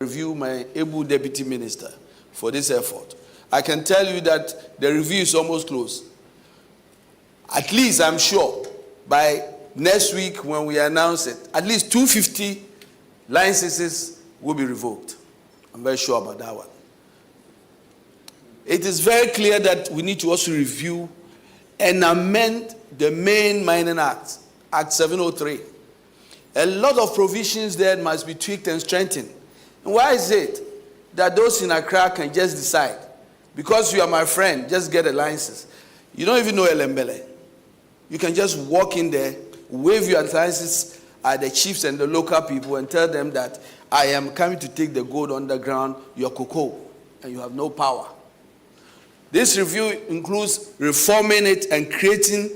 review my able deputy minister for this effort. I can tell you that the review is almost closed. At least I'm sure by next week when we announce it, at least 250 licenses will be revoked. I'm very sure about that one. It is very clear that we need to also review and amend the main Mining Act, Act 703. A lot of provisions there must be tweaked and strengthened. And why is it that those in Accra can just decide, because you are my friend, just get a license? You don't even know Elembele. You can just walk in there, wave your licenses at the chiefs and the local people and tell them that I am coming to take the gold underground, your cocoa, and you have no power. This review includes reforming it and creating,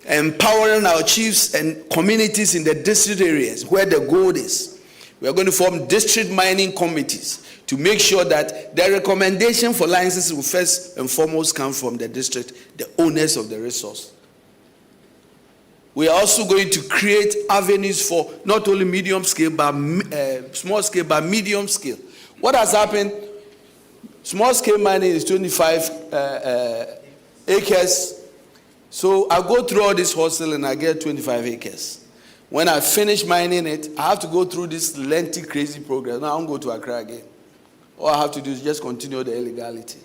empowering our chiefs and communities in the district areas where the gold is. We are going to form district mining committees to make sure that the recommendation for licenses will first and foremost come from the district, the owners of the resource. We are also going to create avenues for not only medium scale, but small scale, but medium scale. What has happened? Small scale mining is 25 acres. So I go through all this hustle and I get 25 acres. When I finish mining it, I have to go through this lengthy, crazy program. Now I won't go to Accra again. All I have to do is just continue the illegality.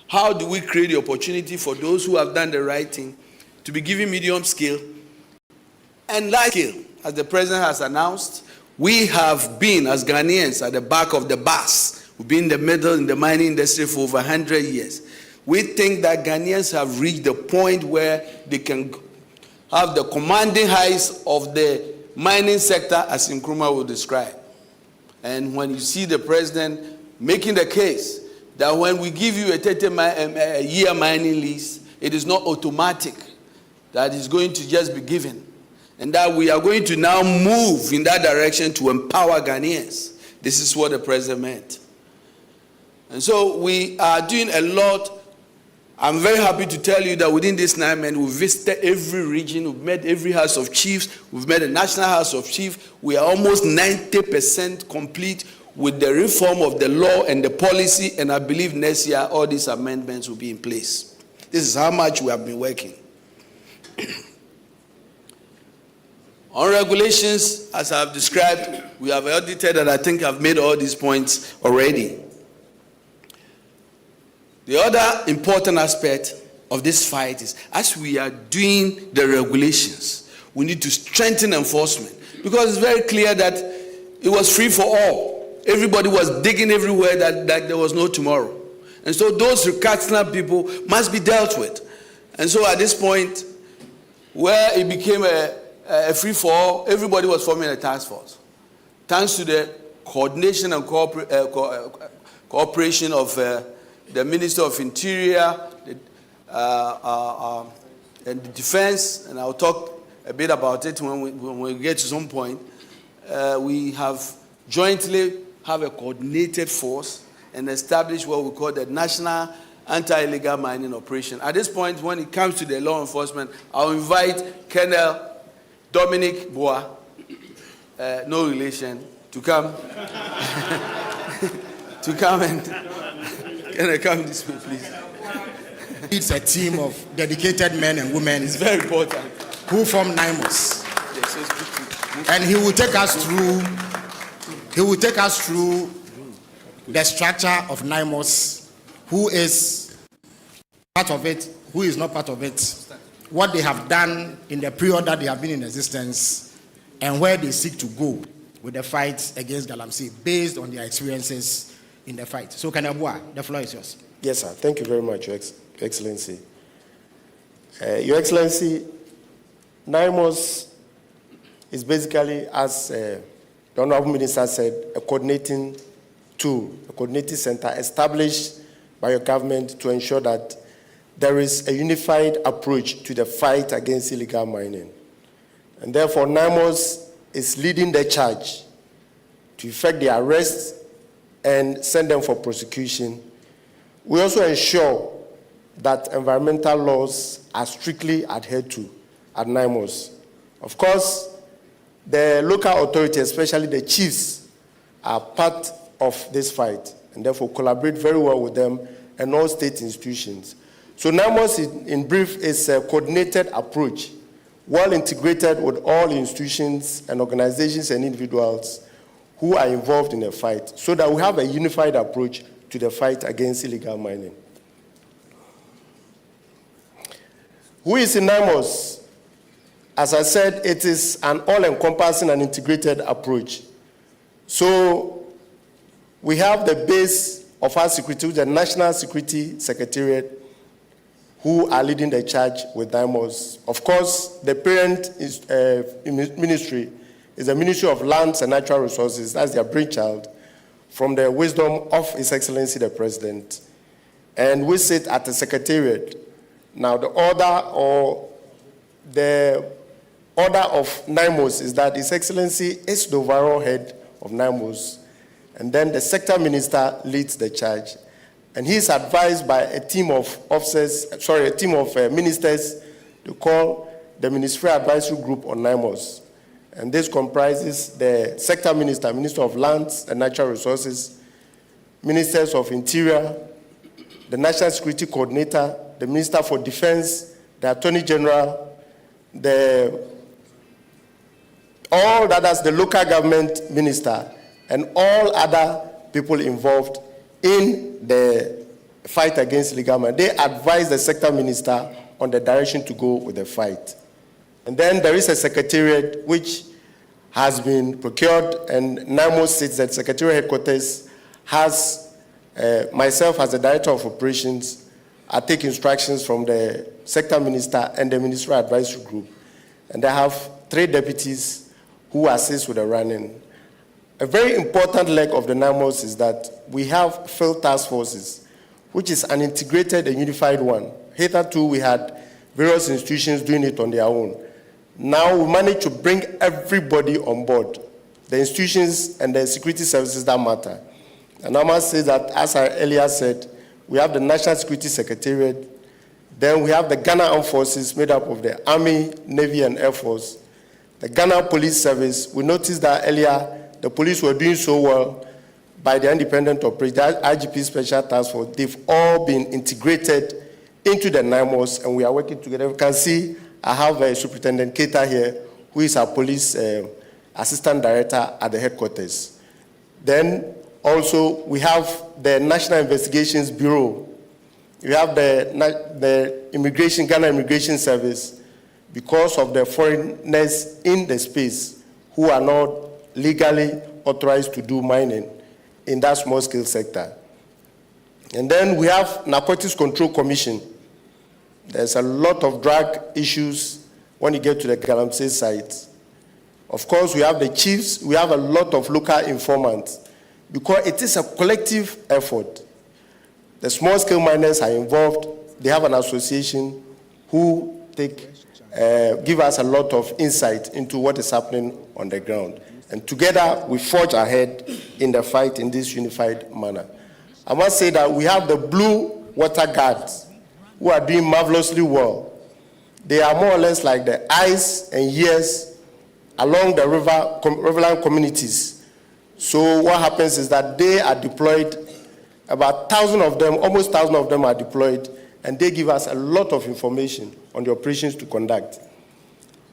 How do we create the opportunity for those who have done the right thing to be given medium scale and large scale? As the president has announced, we have been, as Ghanaians, at the back of the bus. We've been in the middle in the mining industry for over 100 years. We think that Ghanaians have reached the point where they can have the commanding heights of the mining sector, as Nkrumah will describe. And when you see the president making the case that when we give you a 30-year mining lease, it is not automatic that it's going to just be given, and that we are going to now move in that direction to empower Ghanaians. This is what the president meant. And so we are doing a lot. I'm very happy to tell you that within this 9 months, we've visited every region, we've met every House of Chiefs, we've met the National House of Chiefs. We are almost 90% complete with the reform of the law and the policy, and I believe next year all these amendments will be in place. This is how much we have been working. On regulations, as I've described, we have audited, and I think I've made all these points already. The other important aspect of this fight is, as we are doing the regulations, we need to strengthen enforcement, because it's very clear that it was free for all. Everybody was digging everywhere that there was no tomorrow. And so those recalcitrant people must be dealt with. And so at this point, where it became a free-for-all, everybody was forming a task force. Thanks to the coordination and cooperation of the Minister of Interior and the Defense, and I'll talk a bit about it when we get to some point. We have jointly have a coordinated force and established what we call the National Anti-Illegal Mining Operation. At this point, when it comes to the law enforcement, I'll invite Colonel Dominic Boa, no relation, to come to come and can I come this way, please? It's a team of dedicated men and women. It's very important. Who form NIMOS. And he will take us through. He will take us through the structure of NIMOS. Who is part of it? Who is not part of it? What they have done in the period that they have been in existence, and where they seek to go with the fight against Galamsey, based on their experiences in the fight. So, Kanabua, the floor is yours. Yes, sir. Thank you very much, Your Excellency. Your Excellency, NIMOS is basically, as the Honorable Minister said, a coordinating tool, a coordinating center established by your government to ensure that there is a unified approach to the fight against illegal mining. And therefore, NIMOS is leading the charge to effect the arrest and send them for prosecution. We also ensure that environmental laws are strictly adhered to at NIMOS. Of course, the local authorities, especially the chiefs, are part of this fight, and therefore collaborate very well with them and all state institutions. So NIMOS, in brief, is a coordinated approach, well integrated with all institutions and organizations and individuals who are involved in the fight, so that we have a unified approach to the fight against illegal mining. Who is in NIMOS? As I said, it is an all-encompassing and integrated approach. So we have the base of our security, the National Security Secretariat, who are leading the charge with NIMOS. Of course, the parent ministry is the Ministry of Lands and Natural Resources. That's their brainchild, from the wisdom of His Excellency the President. And we sit at the Secretariat. Now, the order of NIMOS is that His Excellency is the overall head of NIMOS, and then the sector minister leads the charge. And he is advised by a team of ministers to call the Ministerial Advisory Group on NIMOS. And this comprises the sector minister, Minister of Lands and Natural Resources, Ministers of Interior, the National Security Coordinator, the Minister for Defense, the Attorney General, all that is the local government minister, and all other people involved in the fight against illegal mining. They advise the sector minister on the direction to go with the fight. And then there is a secretariat which has been procured, and NIMOS sits at secretariat headquarters, has myself as the director of operations. I take instructions from the sector minister and the ministerial advisory group. And I have 3 deputies who assist with the running. A very important leg of the NIMOS is that we have field task forces, which is an integrated and unified one. Hitherto, we had various institutions doing it on their own. Now we managed to bring everybody on board, the institutions and the security services that matter. And I must say that, as I earlier said, we have the National Security Secretariat, then we have the Ghana Armed Forces made up of the Army, Navy, and Air Force, the Ghana Police Service. We noticed that earlier the police were doing so well by the independent operation, the IGP Special Task Force. They've all been integrated into the NIMOS, and we are working together. You can see I have a Superintendent Keita here, who is our police assistant director at the headquarters. Then also we have the National Investigations Bureau. We have the Immigration, Ghana Immigration Service, because of the foreigners in the space who are not legally authorized to do mining in that small-scale sector. And then we have Narcotics Control Commission. There's a lot of drug issues when you get to the Galamsey site. Of course, we have the chiefs. We have a lot of local informants, because it is a collective effort. The small-scale miners are involved. They have an association who give us a lot of insight into what is happening on the ground. And together, we forge ahead in the fight in this unified manner. I must say that we have the Blue Water Guards, who are doing marvelously well. They are more or less like the eyes and ears along the riverine communities. So what happens is that they are deployed, about 1,000 of them, almost 1,000 of them are deployed, and they give us a lot of information on the operations to conduct.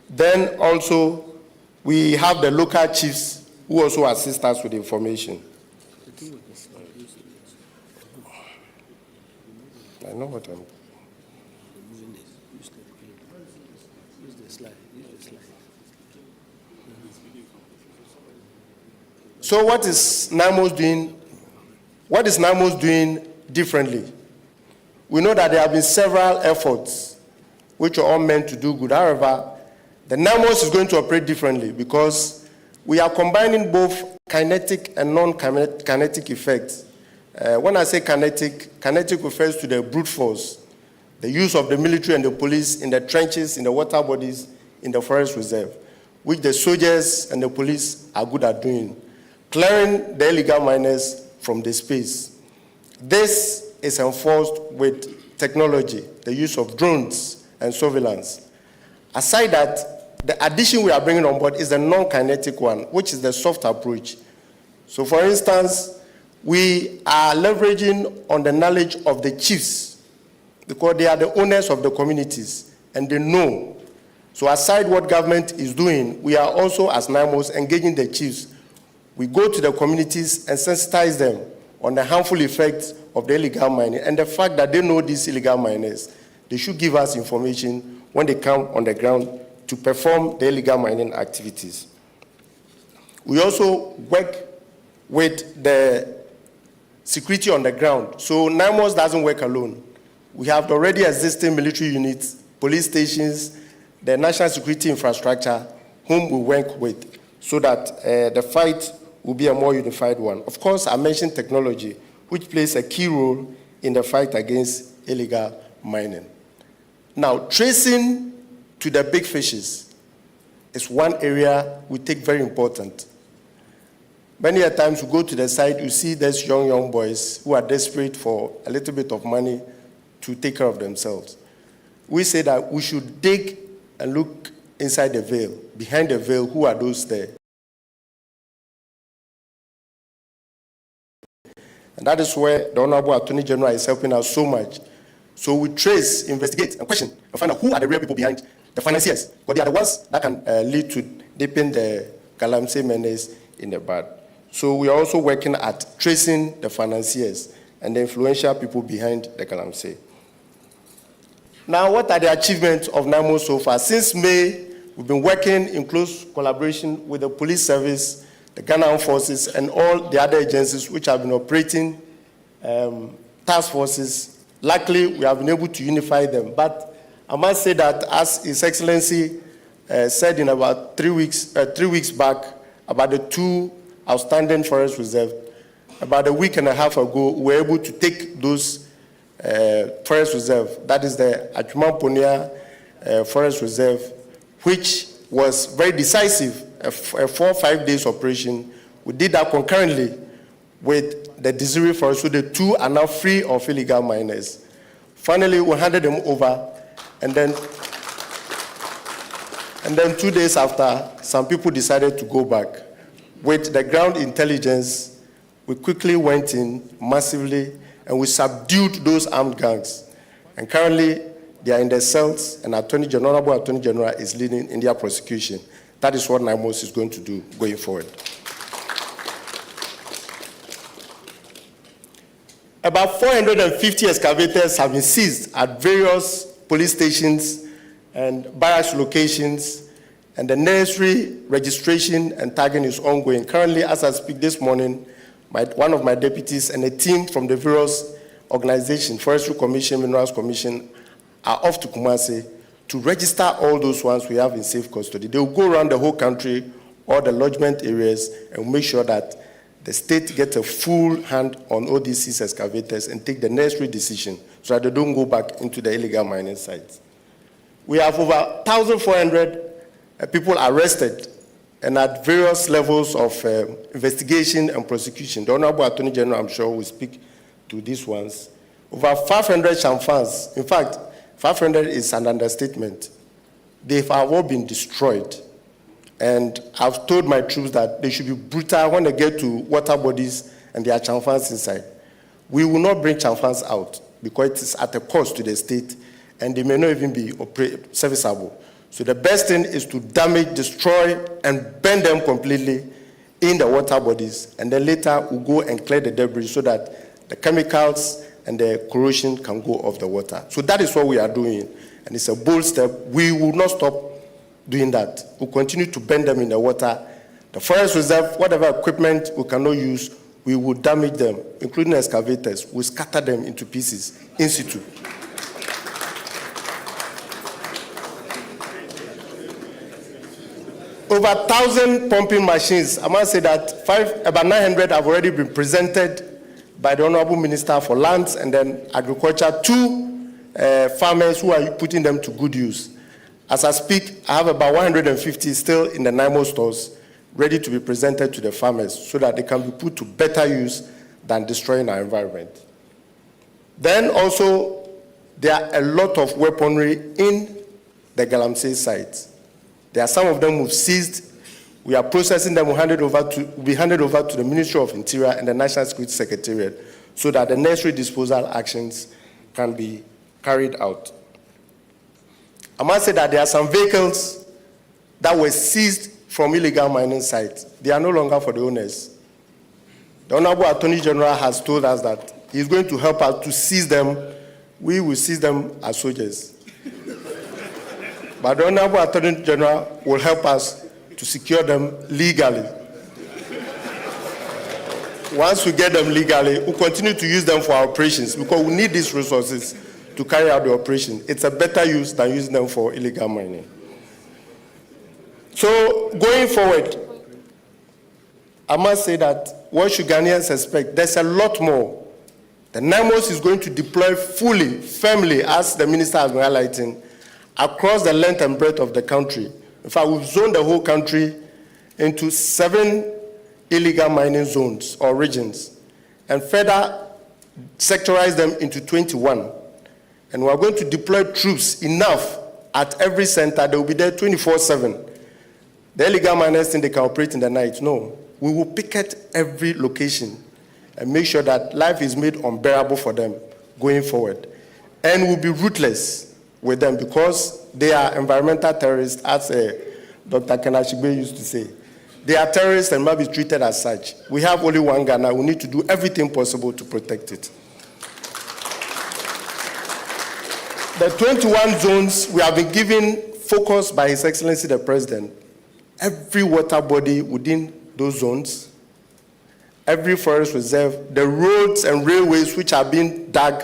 Then also, we have the local chiefs who also assist us with information. I know what I'm... So what is NIMOS doing? What is NIMOS doing differently? We know that there have been several efforts which are all meant to do good. However, the NIMOS is going to operate differently, because we are combining both kinetic and non-kinetic effects. When I say kinetic refers to the brute force, the use of the military and the police in the trenches, in the water bodies, in the forest reserve, which the soldiers and the police are good at doing, clearing the illegal miners from the space. This is enforced with technology, the use of drones and surveillance. Aside that, the addition we are bringing on board is the non-kinetic one, which is the soft approach. So for instance, We are leveraging on the knowledge of the chiefs because they are the owners of the communities and they know. So aside what government is doing, we are also, as NIMOS, engaging the chiefs. We go to the communities and sensitize them on the harmful effects of the illegal mining and the fact that they know these illegal miners. They should give us information when they come on the ground to perform the illegal mining activities. We also work with the security on the ground. So NIMOS doesn't work alone. We have already existing military units, police stations, the national security infrastructure, whom we work with, so that the fight will be a more unified one. Of course, I mentioned technology, which plays a key role in the fight against illegal mining. Now, tracing to the big fishes is one area we take very important. Many a times you go to the site, you see these young boys who are desperate for a little bit of money to take care of themselves. We say that we should dig and look inside the veil, behind the veil, who are those there? And that is where the Honorable Attorney General is helping us so much. So we trace, investigate, and question, and find out who are the real people behind the financiers, because they are the ones that can lead to dipping the Galamsey menace in the bud. So we are also working at tracing the financiers and the influential people behind the Galamsey. Now, what are the achievements of NIMOS so far? Since May, we've been working in close collaboration with the police service, the Ghana Armed Forces, and all the other agencies which have been operating task forces. Luckily, we have been able to unify them. But I must say that, as His Excellency said in about 3 weeks back, about the 2 outstanding forest reserves, about a week and a half ago, we were able to take those forest reserves. That is the Achumamponia Forest Reserve, which was very decisive, a 4 or 5 days operation. We did that concurrently with the Desiree Forest, so the 2 are now free of illegal miners. Finally, we handed them over, and then 2 days after, some people decided to go back. With the ground intelligence, we quickly went in massively, and we subdued those armed gangs. And currently, they are in their cells, and Honorable Attorney General is leading in their prosecution. That is what NIMOS is going to do going forward. About 450 excavators have been seized at various police stations and barracks locations, and the necessary registration and tagging is ongoing. Currently, as I speak this morning, one of my deputies and a team from the various organizations, Forestry Commission, Minerals Commission, are off to Kumasi to register all those ones we have in safe custody. They will go around the whole country, all the lodgement areas, and make sure that the state gets a full hand on all these seized excavators and take the necessary decision so that they don't go back into the illegal mining sites. We have over 1,400 people arrested and at various levels of investigation and prosecution. The Honorable Attorney General, I'm sure, will speak to these ones. Over 500 chamfans. In fact, 500 is an understatement. They have all been destroyed. And I've told my troops that they should be brutal when they get to water bodies and there are chamfans inside. We will not bring chamfans out because it is at a cost to the state and they may not even be serviceable. So the best thing is to damage, destroy, and burn them completely in the water bodies. And then later we'll go and clear the debris so that the chemicals and the corrosion can go off the water. So that is what we are doing. And it's a bold step. We will not stop doing that. We'll continue to burn them in the water. The forest reserve, whatever equipment we cannot use, we will damage them, including excavators. We'll scatter them into pieces in situ. Over 1,000 pumping machines. I must say that about 900 have already been presented by the Honorable Minister for Lands and then Agriculture to farmers who are putting them to good use. As I speak, I have about 150 still in the NIMOS stores ready to be presented to the farmers so that they can be put to better use than destroying our environment. Then also, there are a lot of weaponry in the Galamsey sites. There are some of them we've seized. We are processing them, will be handed over to the Ministry of Interior and the National Security Secretariat so that the necessary disposal actions can be carried out. I must say that there are some vehicles that were seized from illegal mining sites. They are no longer for the owners. The Honorable Attorney General has told us that he is going to help us to seize them. We will seize them as soldiers. But the Honorable Attorney General will help us to secure them legally. Once we get them legally, we'll continue to use them for our operations because we need these resources to carry out the operation. It's a better use than using them for illegal mining. So going forward, I must say that what should Ghanaians expect? There's a lot more. The NIMOS is going to deploy fully, firmly, as the minister has been highlighting, across the length and breadth of the country. In fact, we've zoned the whole country into 7 illegal mining zones or regions, and further sectorize them into 21. And we're going to deploy troops enough at every center. They will be there 24/7. The illegal miners think they can operate in the night. No. We will picket every location and make sure that life is made unbearable for them going forward. And we'll be ruthless with them because they are environmental terrorists, as Dr. Kenashibe used to say. They are terrorists and must be treated as such. We have only one Ghana. We need to do everything possible to protect it. The 21 zones we have been given focus by His Excellency the President. Every water body within those zones, every forest reserve, the roads and railways which are being dug,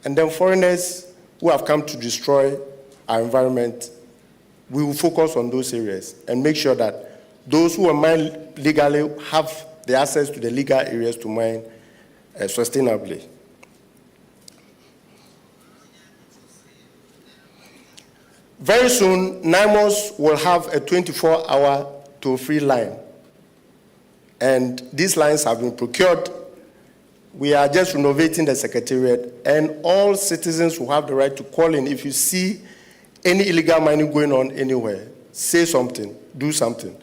and then foreigners who have come to destroy our environment, we will focus on those areas and make sure that those who are mine legally have the access to the legal areas to mine sustainably. Very soon, NIMOS will have a 24-hour toll-free line. And these lines have been procured. We are just renovating the secretariat, and all citizens will have the right to call in. If you see any illegal mining going on anywhere, say something, do something.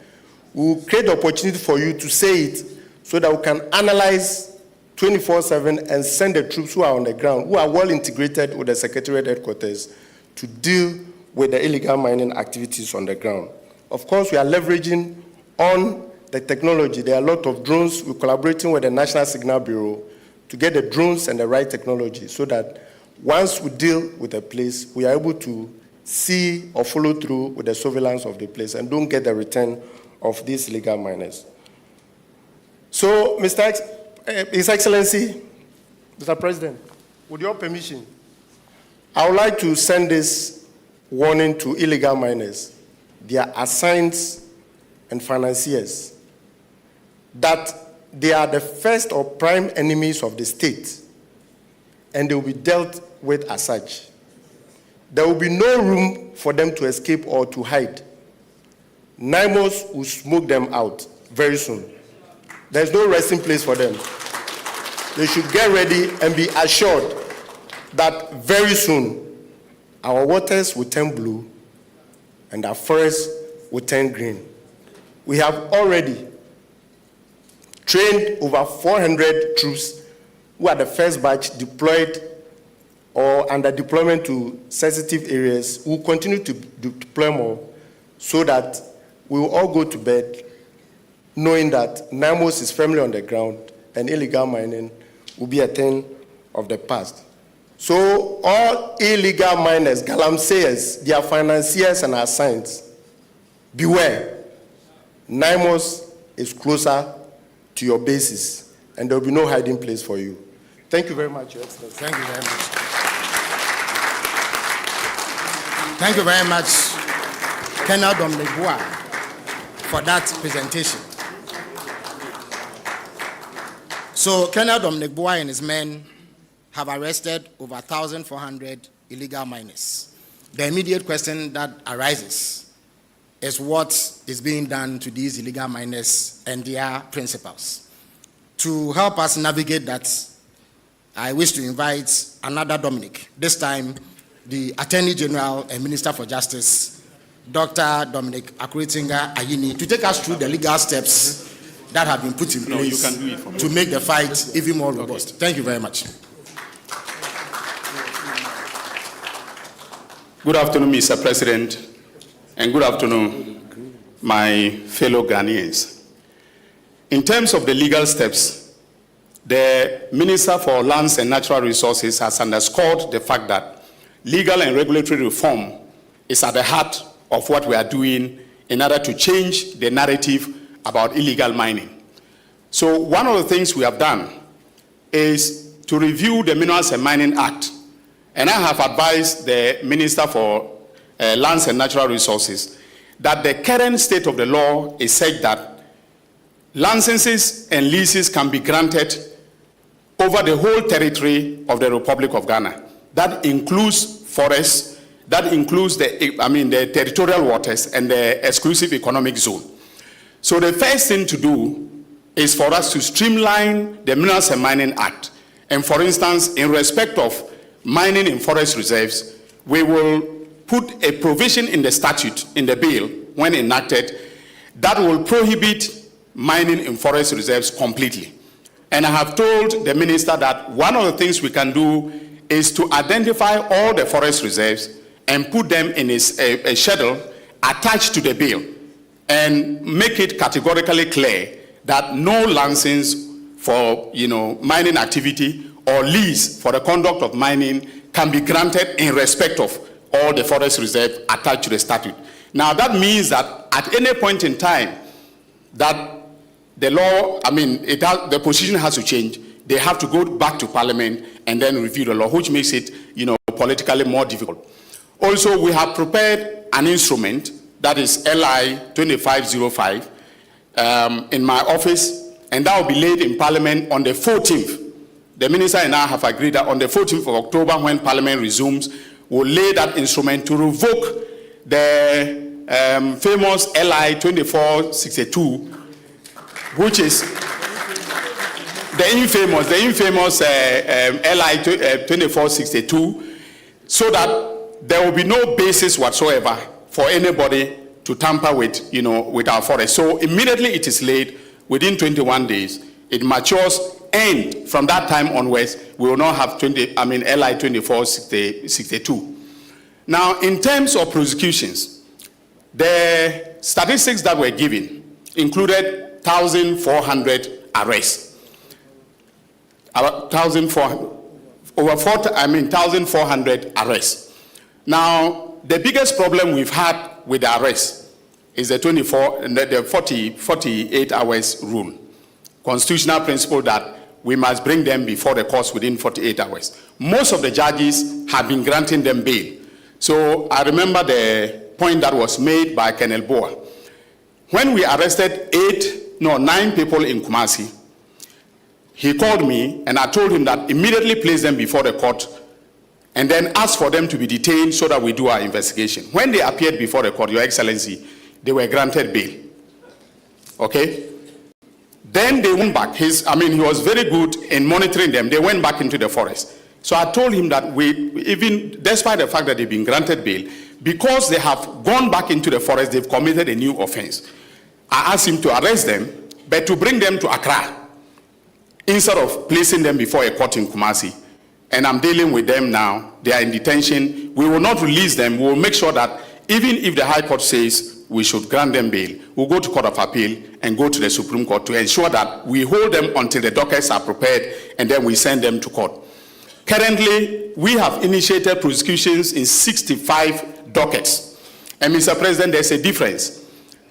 We will create the opportunity for you to say it so that we can analyze 24/7 and send the troops who are on the ground, who are well integrated with the secretariat headquarters, to deal with the illegal mining activities on the ground. Of course, we are leveraging on the technology. There are a lot of drones. We're collaborating with the National Signal Bureau to get the drones and the right technology so that once we deal with a place, we are able to see or follow through with the surveillance of the place and don't get the return of these illegal miners. So, His Excellency, Mr. President, with your permission, I would like to send this warning to illegal miners, their assigns and financiers, that they are the first or prime enemies of the state, and they will be dealt with as such. There will be no room for them to escape or to hide. NIMOS will smoke them out very soon. There's no resting place for them. They should get ready and be assured that very soon our waters will turn blue and our forests will turn green. We have already trained over 400 troops who are the first batch deployed or under deployment to sensitive areas. We'll continue to deploy more so that we will all go to bed knowing that NIMOS is firmly on the ground and illegal mining will be a thing of the past. So all illegal miners, Galamseyers, their financiers and assigns, beware. NIMOS is closer to your bases, and there will be no hiding place for you. Thank you very much, Your Excellency. Thank you very much. Thank you very much, Colonel Dominic Bois, for that presentation. So, Colonel Dominic Bois and his men have arrested over 1,400 illegal miners. The immediate question that arises is what is being done to these illegal miners and their principals. To help us navigate that, I wish to invite another Dominic, this time the Attorney General and Minister for Justice, Dr. Dominic Akuritinga Ayini to take us through the legal steps that have been put in place to make the fight even more robust. Thank you very much. Good afternoon, Mr. President, and good afternoon, my fellow Ghanaians. In terms of the legal steps, the Minister for Lands and Natural Resources has underscored the fact that legal and regulatory reform is at the heart of what we are doing in order to change the narrative about illegal mining. So one of the things we have done is to review the Minerals and Mining Act. And I have advised the Minister for Lands and Natural Resources that the current state of the law is such that licenses and leases can be granted over the whole territory of the Republic of Ghana. That includes forests, that includes the territorial waters and the exclusive economic zone. So the first thing to do is for us to streamline the Minerals and Mining Act. And for instance, in respect of mining in forest reserves, we will put a provision in the statute, in the bill, when enacted, that will prohibit mining in forest reserves completely. And I have told the minister that one of the things we can do is to identify all the forest reserves and put them in a schedule attached to the bill and make it categorically clear that no license for mining activity or lease for the conduct of mining can be granted in respect of all the forest reserve attached to the statute. Now that means that at any point in time that the law, the position has to change, they have to go back to Parliament and then review the law, which makes it, politically more difficult. Also, we have prepared an instrument that is LI 2505 in my office, and that will be laid in Parliament on the 14th. The minister and I have agreed that on the 14th of October, when Parliament resumes, we'll lay that instrument to revoke the famous LI 2462, which is the infamous LI 2462, so that there will be no basis whatsoever for anybody to tamper with, with our forest. So immediately it is laid, within 21 days, it matures, and from that time onwards, we will not have LI 2462. Now, in terms of prosecutions, the statistics that were given included 1,400 arrests. 1,400 arrests. Now, the biggest problem we've had with the arrests is the 48 hours rule. Constitutional principle that we must bring them before the courts within 48 hours. Most of the judges have been granting them bail. So I remember the point that was made by Colonel Boa. When we arrested 9 people in Kumasi, he called me and I told him that immediately place them before the court and then ask for them to be detained so that we do our investigation. When they appeared before the court, Your Excellency, they were granted bail. Okay? Then they went back. He was very good in monitoring them. They went back into the forest. So I told him that even despite the fact that they've been granted bail, because they have gone back into the forest, they've committed a new offense. I asked him to arrest them, but to bring them to Accra, instead of placing them before a court in Kumasi. And I'm dealing with them now. They are in detention. We will not release them. We will make sure that even if the High Court says we should grant them bail, we'll go to Court of Appeal and go to the Supreme Court to ensure that we hold them until the dockets are prepared and then we send them to court. Currently, we have initiated prosecutions in 65 dockets. And Mr. President, there's a difference.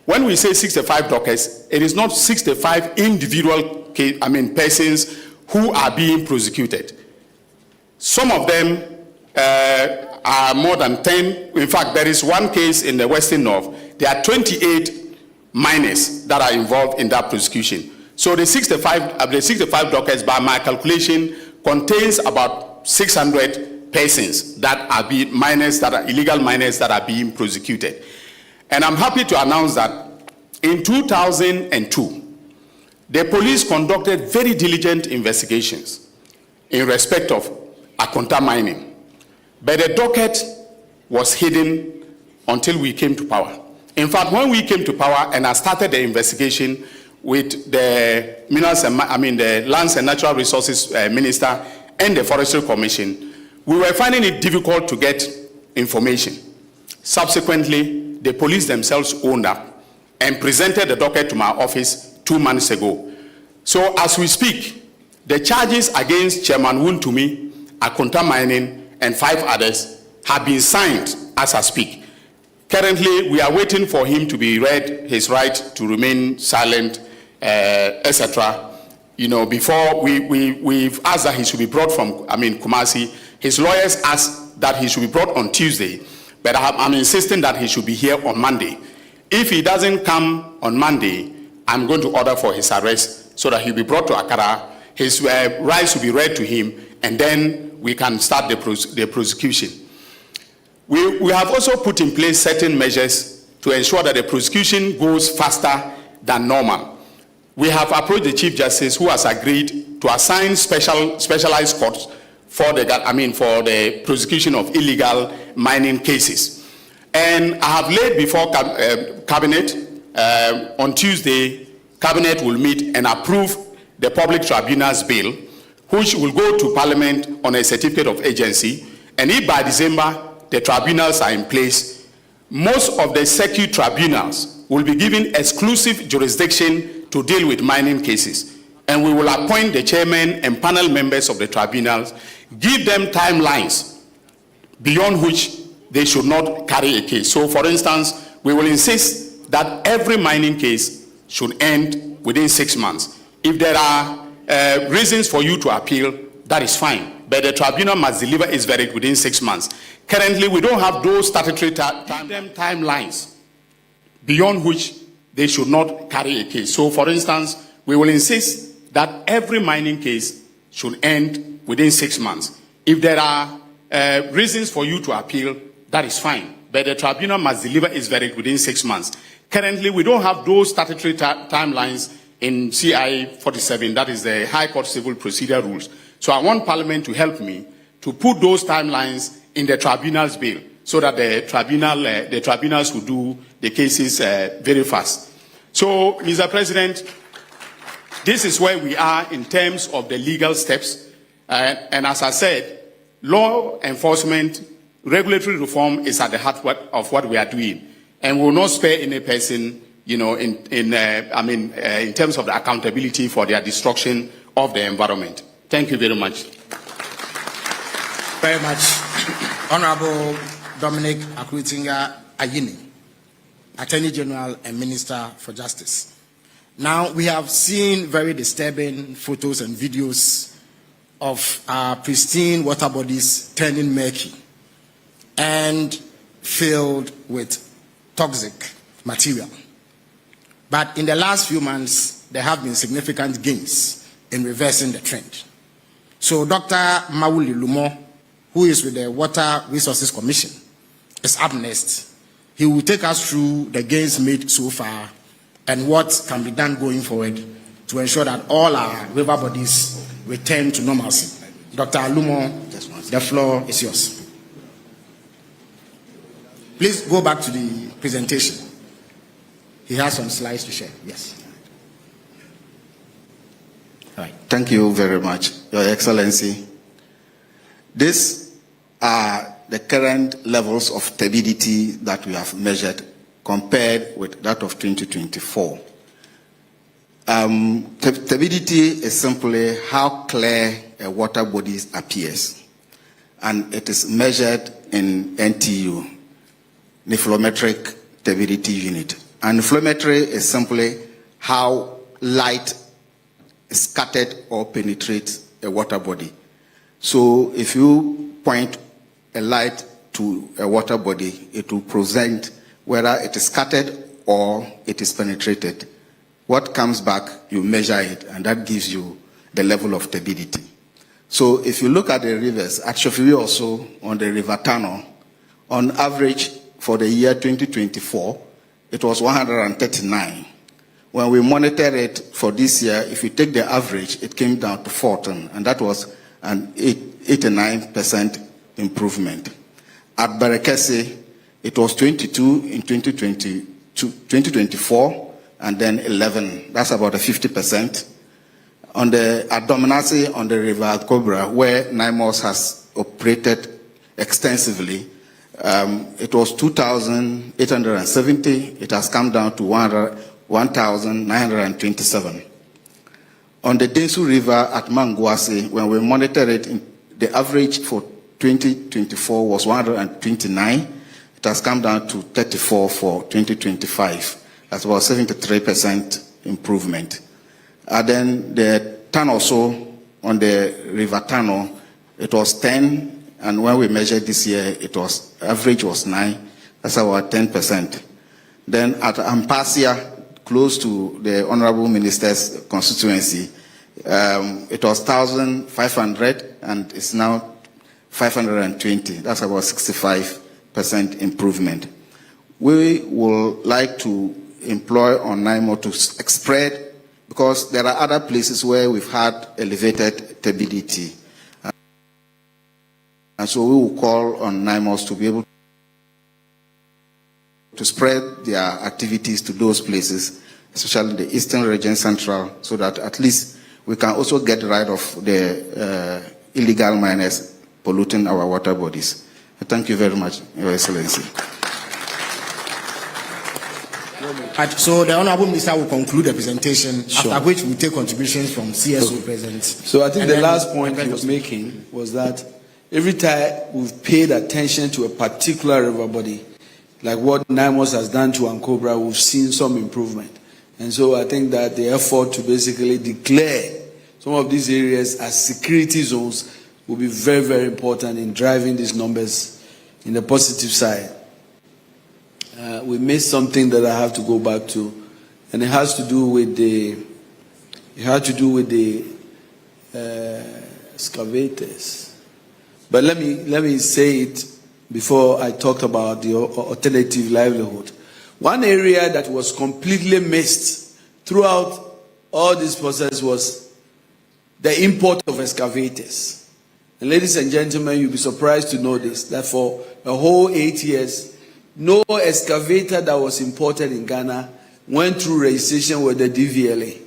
When we say 65 dockets, it is not 65 individual persons who are being prosecuted. Some of them are more than 10. In fact, there is one case in the Western North. There are 28 minors that are involved in that prosecution. So the 65 dockets, by my calculation, contains about 600 persons that are illegal minors that are being prosecuted. And I'm happy to announce that in 2002, the police conducted very diligent investigations in respect of Akonta mining. But the docket was hidden until we came to power. In fact, when we came to power and I started the investigation with the the Lands and Natural Resources Minister and the Forestry Commission, we were finding it difficult to get information. Subsequently, the police themselves owned up and presented the docket to my office 2 months ago. So as we speak, the charges against Chairman Wuntumi, Akonta Mining, and 5 others have been signed as I speak. Currently, we are waiting for him to be read his right to remain silent, etc. Before we've asked that he should be brought from, Kumasi. His lawyers asked that he should be brought on Tuesday, but I'm insisting that he should be here on Monday. If he doesn't come on Monday, I'm going to order for his arrest so that he'll be brought to Accra. His rights will be read to him, and then we can start the prosecution. We have also put in place certain measures to ensure that the prosecution goes faster than normal. We have approached the Chief Justice, who has agreed to assign specialized courts for the prosecution of illegal mining cases. And I have laid before Cabinet, on Tuesday, Cabinet will meet and approve the Public Tribunals Bill, which will go to Parliament on a certificate of agency. And if by December the tribunals are in place, most of the circuit tribunals will be given exclusive jurisdiction to deal with mining cases. And we will appoint the chairman and panel members of the tribunals, give them timelines beyond which they should not carry a case. So, for instance, we will insist that every mining case should end within 6 months. If there are reasons for you to appeal, that is fine. But the tribunal must deliver its verdict within 6 months. Currently, we don't have those statutory timelines beyond which they should not carry a case. So, for instance, we will insist that every mining case should end within 6 months. If there are reasons for you to appeal, that is fine. But the tribunal must deliver its verdict within 6 months. Currently, we don't have those statutory timelines in CI 47, that is the High Court Civil Procedure Rules. So I want Parliament to help me to put those timelines in the Tribunals Bill so that the tribunals will do the cases very fast. So, Mr. President, this is where we are in terms of the legal steps. And as I said, law enforcement, regulatory reform is at the heart of what we are doing. And we will not spare any person, in terms of the accountability for their destruction of the environment. Thank you very much. Very much. Honorable Dominic Akuritinga Ayini, Attorney General and Minister for Justice. Now, we have seen very disturbing photos and videos of our pristine water bodies turning murky and filled with toxic material. But in the last few months, there have been significant gains in reversing the trend. So Dr. Mawuli Lumo, who is with the Water Resources Commission, is up next. He will take us through the gains made so far and what can be done going forward to ensure that all our river bodies return to normalcy. Dr. Lumo, the floor is yours. Please go back to the presentation. He has some slides to share. Yes. All right. Thank you very much, Your Excellency. These are the current levels of turbidity that we have measured compared with that of 2024. Turbidity is simply how clear a water body appears, and it is measured in NTU, nephelometric turbidity unit. And nephelometry is simply how light scattered or penetrates a water body. So if you point a light to a water body, it will present whether it is scattered or it is penetrated. What comes back, you measure it, and that gives you the level of turbidity. So if you look at the rivers, at Shofiri also on the River Tano, on average for the year 2024, it was 139. When we monitored it for this year, if you take the average, it came down to 14, and that was an 89% improvement. At Berekese, It was 22 in 2024, and then 11. That's about a 50%. On the Adominasi on the River Cobra, where NIMOS has operated extensively, it was 2,870. It has come down to 1,927. On the Densu River at Manguasi, when we monitored it, the average for 2024 was 129. It has come down to 34 for 2025. That's about 73% improvement. And then the tunnel also on the River Tunnel, it was 10. And when we measured this year, it was average was 9. That's about 10%. Then at Ampasia, close to the Honorable Minister's constituency, it was 1,500 and it's now 520. That's about 65% improvement. We would like to employ on NIMO to spread, because there are other places where we've had elevated turbidity. And so we will call on NIMOS to be able to spread their activities to those places, especially the Eastern Region Central, so that at least we can also get rid of the illegal miners polluting our water bodies. Thank you very much, Your Excellency. So the Honorable Minister will conclude the presentation, after which we take contributions from CSO presidents. So I think the last point he was making was that every time we've paid attention to a particular river body, like what NIMOS has done to Ankobra, we've seen some improvement. And so I think that the effort to basically declare some of these areas as security zones will be very, very important in driving these numbers in the positive side. We missed something that I have to go back to, and it has to do with the excavators. But let me say it before I talk about the alternative livelihood. One area that was completely missed throughout all this process was the import of excavators. And ladies and gentlemen, you'll be surprised to know this, that for a whole 8 years, no excavator that was imported in Ghana went through registration with the DVLA.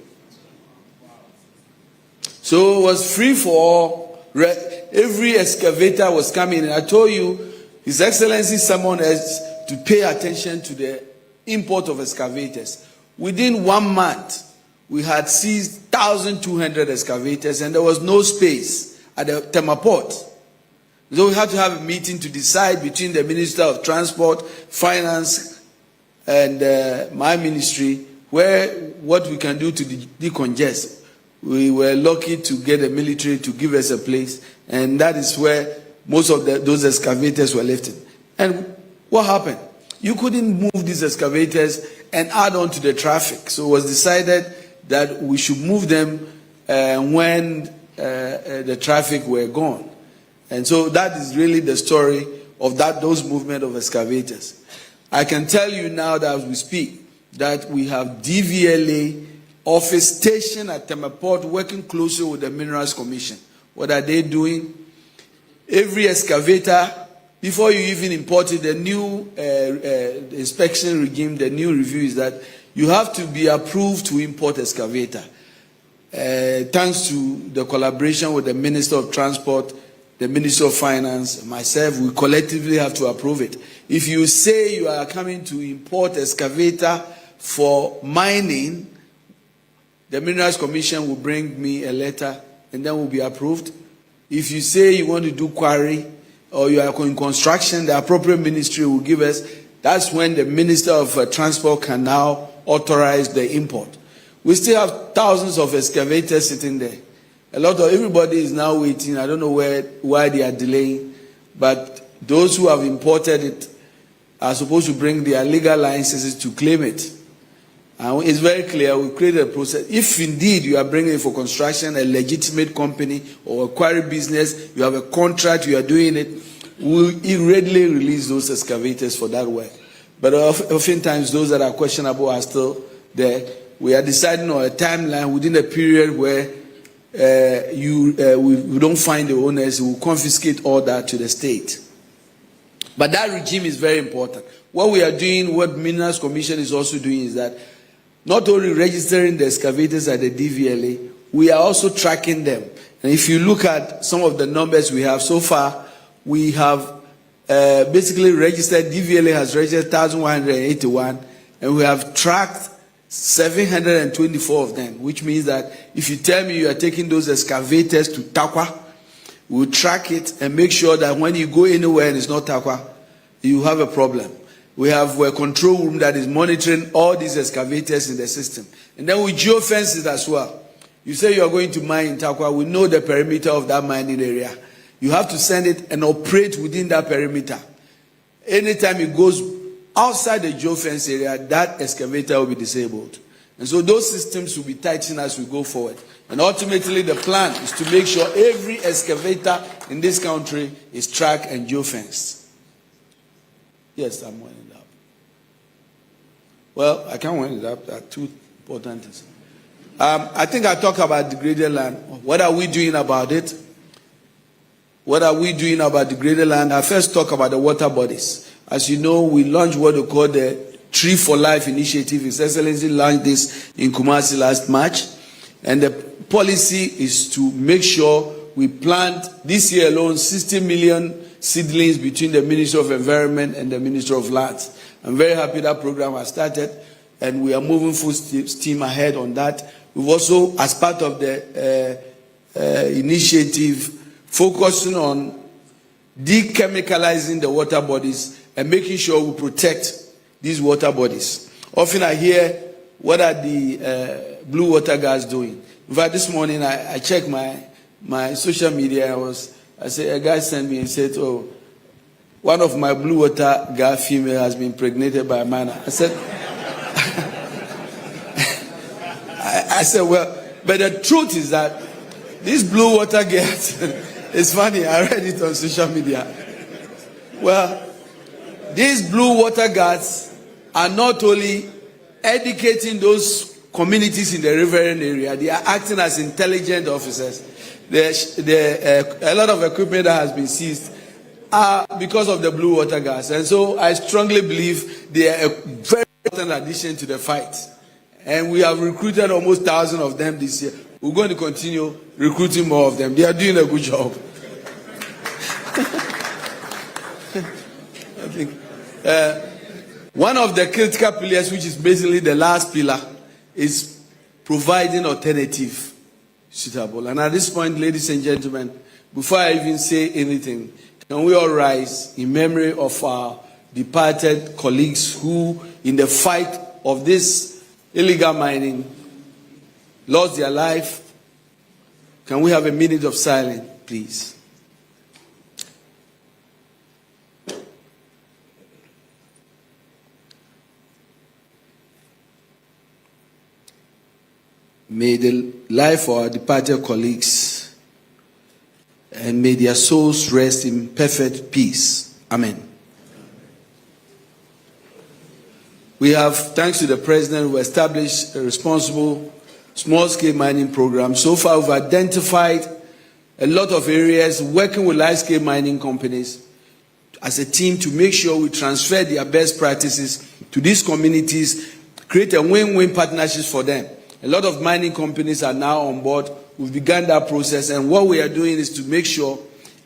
So it was free for all. Every excavator was coming. And I told you, His Excellency summoned us to pay attention to the import of excavators. Within 1 month, we had seized 1,200 excavators, and there was no space at the Tema Port. So we had to have a meeting to decide between the Minister of Transport, Finance, and my ministry, what we can do to decongest. We were lucky to get the military to give us a place, and that is where most of those excavators were lifted. And what happened? You couldn't move these excavators and add on to the traffic. So it was decided that we should move them when the traffic were gone. And so that is really the story of those movement of excavators. I can tell you now that as we speak, that we have DVLA office stationed at Temaport working closely with the Minerals Commission. What are they doing? Every excavator, before you even import it, the new inspection regime, the new review is that you have to be approved to import excavator. Thanks to the collaboration with the Minister of Transport, the Minister of Finance, myself, we collectively have to approve it. If you say you are coming to import excavator for mining, the Minerals Commission will bring me a letter and then will be approved. If you say you want to do quarry or you are in construction, the appropriate ministry will give us. That's when the Minister of Transport can now authorize the import. We still have thousands of excavators sitting there. Everybody is now waiting. I don't know why they are delaying, but those who have imported it are supposed to bring their legal licenses to claim it. And it's very clear, we created a process. If indeed you are bringing it for construction, a legitimate company or a quarry business, you have a contract, you are doing it, we'll readily release those excavators for that work. But oftentimes those that are questionable are still there. We are deciding on a timeline within a period where we don't find the owners, we will confiscate all that to the state. But that regime is very important. What we are doing, what Minerals Commission is also doing, is that not only registering the excavators at the DVLA, we are also tracking them. And if you look at some of the numbers we have so far, we have basically registered, DVLA has registered 1,181, and we have tracked 724 of them, which means that if you tell me you are taking those excavators to Takwa, we'll track it and make sure that when you go anywhere and it's not Takwa, you have a problem. We have a control room that is monitoring all these excavators in the system. And then we geofence it as well. You say you are going to mine in Takwa, we know the perimeter of that mining area. You have to send it and operate within that perimeter. Anytime it goes outside the geofence area, that excavator will be disabled. And so those systems will be tightened as we go forward. And ultimately the plan is to make sure every excavator in this country is tracked and geofenced. Yes, I'm winding up. Well, I can't wind it up. There are two important things. I think I talked about degraded land. What are we doing about it? What are we doing about degraded land? I first talk about the water bodies. As you know, we launched what we call the Tree for Life initiative. His Excellency launched this in Kumasi last March. And the policy is to make sure we plant this year alone 60 million seedlings between the Ministry of Environment and the Ministry of Lands. I'm very happy that program has started, and we are moving full steam ahead on that. We've also, as part of the initiative, focusing on dechemicalizing the water bodies and making sure we protect these water bodies. Often I hear, what are the blue water guys doing? In fact, this morning I checked my social media. I said, a guy sent me and said, oh, one of my blue water guy female has been impregnated by a man. I said, I said, well, but the truth is that these blue water girls, it's funny, I read it on social media. Well, these blue water guards are not only educating those communities in the riverine area, they are acting as intelligent officers. A lot of equipment that has been seized are because of the blue water guards. And so I strongly believe they are a very important addition to the fight. And we have recruited almost 1,000 of them this year. We're going to continue recruiting more of them. They are doing a good job. I think one of the critical pillars, which is basically the last pillar, is providing alternative suitable. And at this point, ladies and gentlemen, before I even say anything, can we all rise in memory of our departed colleagues who, in the fight of this illegal mining, lost their life? Can we have a minute of silence, please? May the life of our departed colleagues and may their souls rest in perfect peace. Amen. We have, thanks to the President, we established a responsible small-scale mining program. So far, we've identified a lot of areas working with large-scale mining companies as a team to make sure we transfer their best practices to these communities, create a win-win partnerships for them. A lot of mining companies are now on board. We've begun that process, and what we are doing is to make sure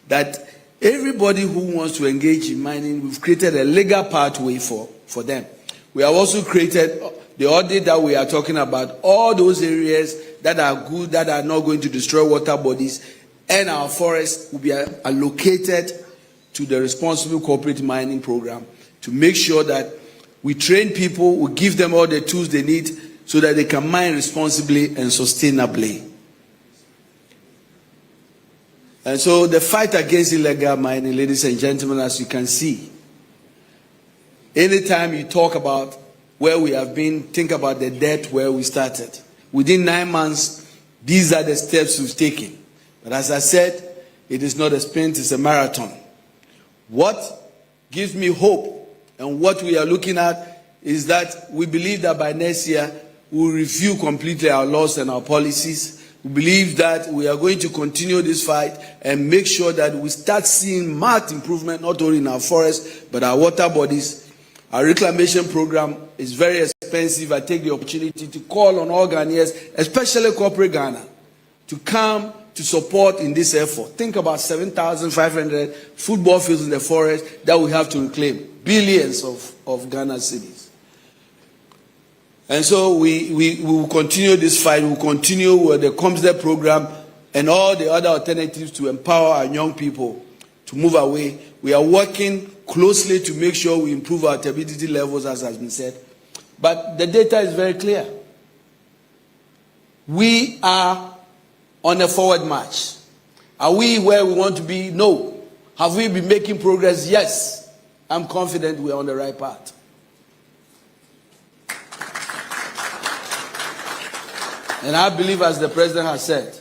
that everybody who wants to engage in mining, we've created a legal pathway for them. We have also created the audit that we are talking about, all those areas that are good, that are not going to destroy water bodies, and our forests will be allocated to the responsible corporate mining program to make sure that we train people, we give them all the tools they need so that they can mine responsibly and sustainably. And so the fight against illegal mining, ladies and gentlemen, as you can see, anytime you talk about where we have been, think about the depth where we started. Within 9 months, these are the steps we've taken. But as I said, it is not a sprint, it's a marathon. What gives me hope and what we are looking at is that we believe that by next year, we'll review completely our laws and our policies We believe that we are going to continue this fight and make sure that we start seeing marked improvement, not only in our forests, but our water bodies. Our reclamation program is very expensive. I take the opportunity to call on all Ghanaians, especially corporate Ghana, to come to support in this effort. Think about 7,500 football fields in the forest that we have to reclaim. Billions of Ghana cedis. And so we will continue this fight. We will continue with the COMSDEP program and all the other alternatives to empower our young people to move away. We are working closely to make sure we improve our turbidity levels, as has been said. But the data is very clear. We are on a forward march. Are we where we want to be? No. Have we been making progress? Yes. I'm confident we are on the right path. And I believe, as the president has said,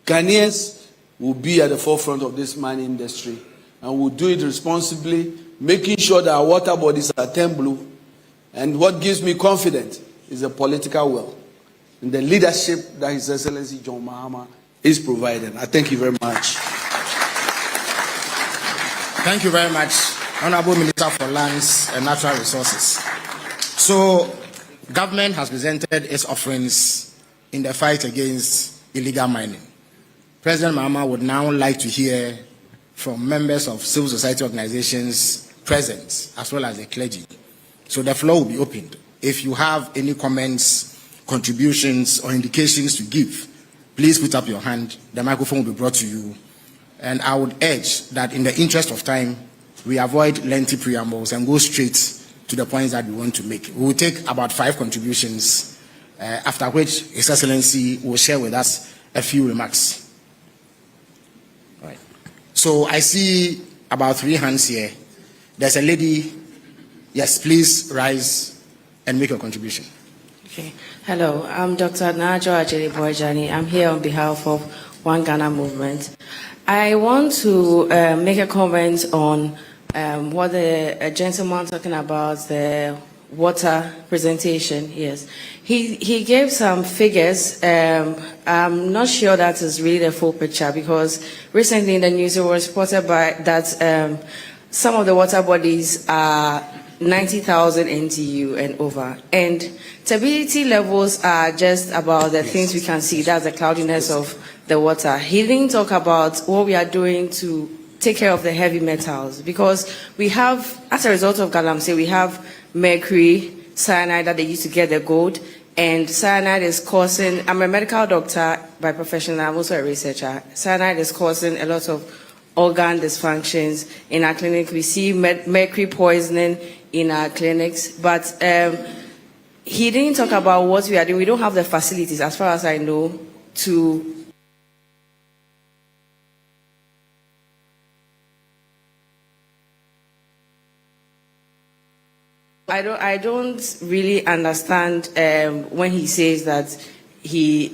Ghanaians will be at the forefront of this mining industry, and will do it responsibly, making sure that our water bodies are 10 blue. And what gives me confidence is the political will and the leadership that His Excellency John Mahama is providing. I thank you very much. Thank you very much, Honorable Minister for Lands and Natural Resources. So, government has presented its offerings in the fight against illegal mining. President Mahama would now like to hear from members of civil society organizations present, as well as the clergy. So the floor will be opened. If you have any comments, contributions, or indications to give, please put up your hand. The microphone will be brought to you. And I would urge that in the interest of time, we avoid lengthy preambles and go straight to the points that we want to make. We will take about 5 contributions, after which His Excellency will share with us a few remarks. All right. So I see about 3 hands here. There's a lady. Yes, please rise and make your contribution. Okay. Hello, I'm Dr. Najo Ajeli Boyjani. I'm here on behalf of One Ghana Movement. I want to make a comment on what the gentleman talking about, the water presentation. Yes, he gave some figures. I'm not sure that is really the full picture, because recently in the news it was reported that some of the water bodies are 90,000 NTU and over, and turbidity levels are just about the things we can see. That's the cloudiness of the water. He didn't talk about what we are doing to take care of the heavy metals, because we have, as a result of Galamsey, we have mercury, cyanide that they use to get the gold, and cyanide is causing, I'm a medical doctor by profession, I'm also a researcher. Cyanide is causing a lot of organ dysfunctions in our clinic. We see mercury poisoning in our clinics, but he didn't talk about what we are doing. We don't have the facilities, as far as I know, to I don't really understand when he says that we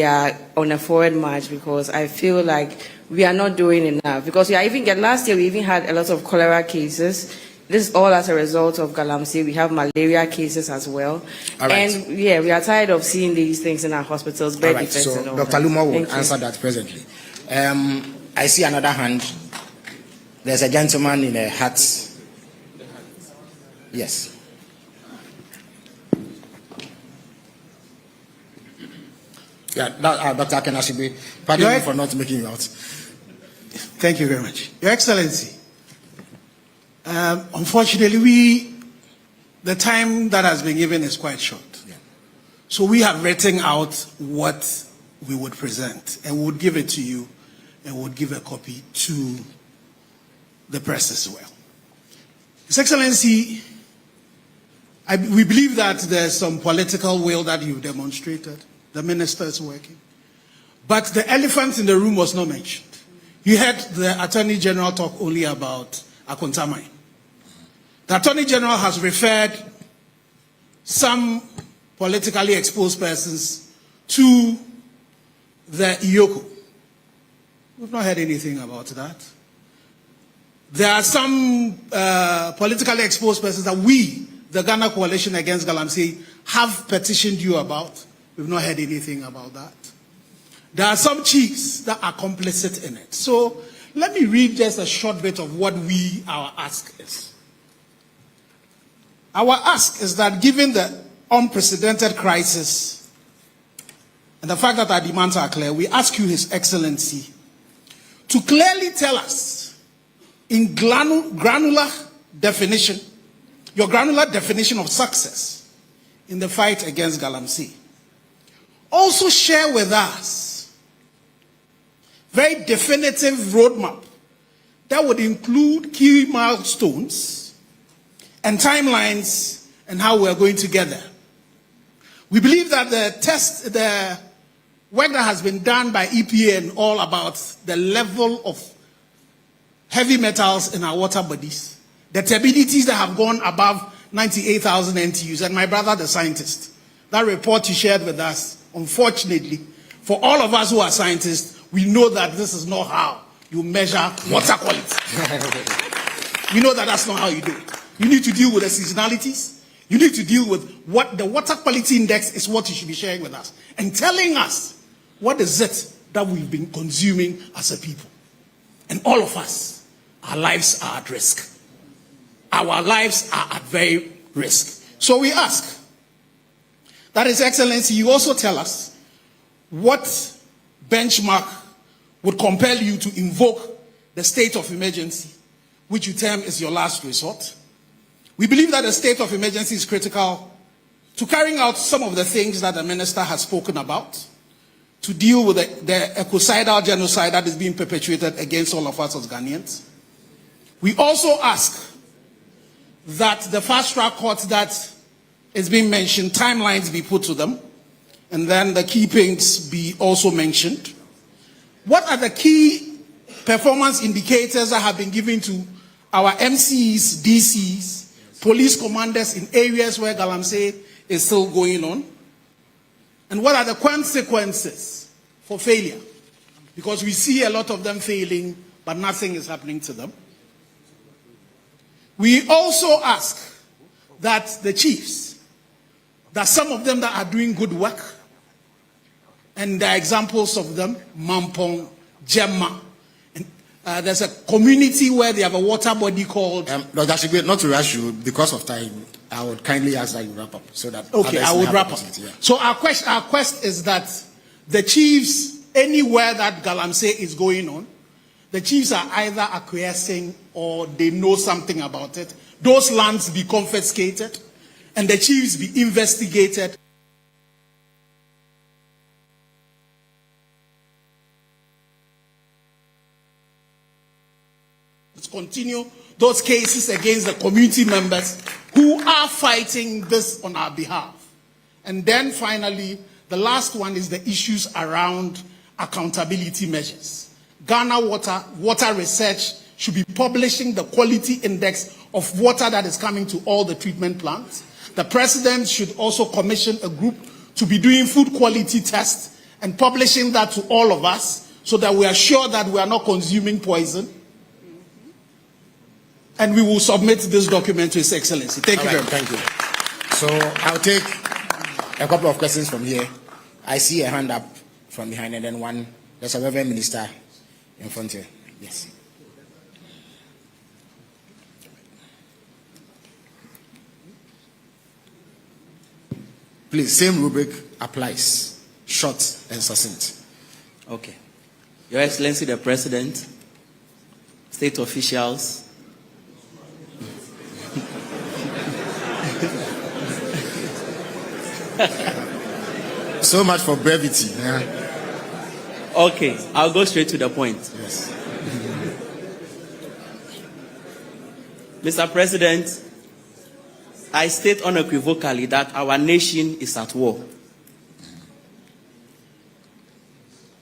are on a forward march, because I feel like we are not doing enough. Because last year we even had a lot of cholera cases. This is all as a result of Galamsey. We have malaria cases as well. All right. And yeah, we are tired of seeing these things in our hospitals. All right. So Dr. Luma will answer that presently. I see another hand. There's a gentleman in a hat. Yes. Yeah, Dr. Akenashibe, pardon me for not making you out. Thank you very much. Your Excellency, unfortunately, the time that has been given is quite short. Yeah. So we have written out what we would present, and we would give it to you, and we would give a copy to the press as well. His Excellency, we believe that there's some political will that you've demonstrated. The minister is working. But the elephant in the room was not mentioned. You heard the Attorney General talk only about Akonta Mine. The Attorney General has referred some politically exposed persons to the Iyoko. We've not heard anything about that. There are some politically exposed persons that we, the Ghana Coalition Against Galamsey, have petitioned you about. We've not heard anything about that. there are some chiefs that are complicit in it. So let me read just a short bit of what our ask is. Our ask is that given the unprecedented crisis and the fact that our demands are clear, we ask you, His Excellency, to clearly tell us in granular definition, your granular definition of success in the fight against Galamsey. Also share with us very definitive roadmap that would include key milestones and timelines and how we are going to get there. We believe that the work that has been done by EPA and all about the level of heavy metals in our water bodies, the turbidity that have gone above 98,000 NTUs, and my brother, the scientist, that report you shared with us, unfortunately, for all of us who are scientists, we know that this is not how you measure water quality. We know that that's not how you do it. You need to deal with the seasonalities. You need to deal with what the water quality index is, what you should be sharing with us and telling us what is it that we've been consuming as a people. And all of us, our lives are at risk. Our lives are at very risk. So we ask that His Excellency, you also tell us what benchmark would compel you to invoke the state of emergency, which you term is your last resort. We believe that the state of emergency is critical to carrying out some of the things that the minister has spoken about, to deal with the ecocidal genocide that is being perpetuated against all of us as Ghanaians. We also ask that the fast-track court that is being mentioned, timelines be put to them, and then the key things be also mentioned. What are the key performance indicators that have been given to our MCs, DCs, police commanders in areas where Galamsey is still going on? And what are the consequences for failure? Because we see a lot of them failing, but nothing is happening to them. We also ask that the chiefs, that some of them that are doing good work, and there are examples of them, Mampong, Gemma, and there's a community where they have a water body called... Dr. Shigbe, not to rush you, because of time, I would kindly ask that you wrap up, so that... Okay, I would wrap up. Yeah. So our quest is that the chiefs, anywhere that Galamsey is going on, the chiefs are either acquiescing or they know something about it. Those lands be confiscated and the chiefs be investigated. Let's continue those cases against the community members who are fighting this on our behalf. And then finally, the last one is the issues around accountability measures. Ghana Water Research should be publishing the quality index of water that is coming to all the treatment plants. The president should also commission a group to be doing food quality tests and publishing that to all of us so that we are sure that we are not consuming poison. And we will submit this document to His Excellency. Thank you very much. Thank you. So I'll take a couple of questions from here. I see a hand up from behind, and then one. There's a Reverend Minister in front here. Yes. Please, same rubric applies. Short and succinct. Okay. Your Excellency the President, state officials, so much for brevity. Yeah. Okay, I'll go straight to the point. Yes. Mr. President, I state unequivocally that our nation is at war.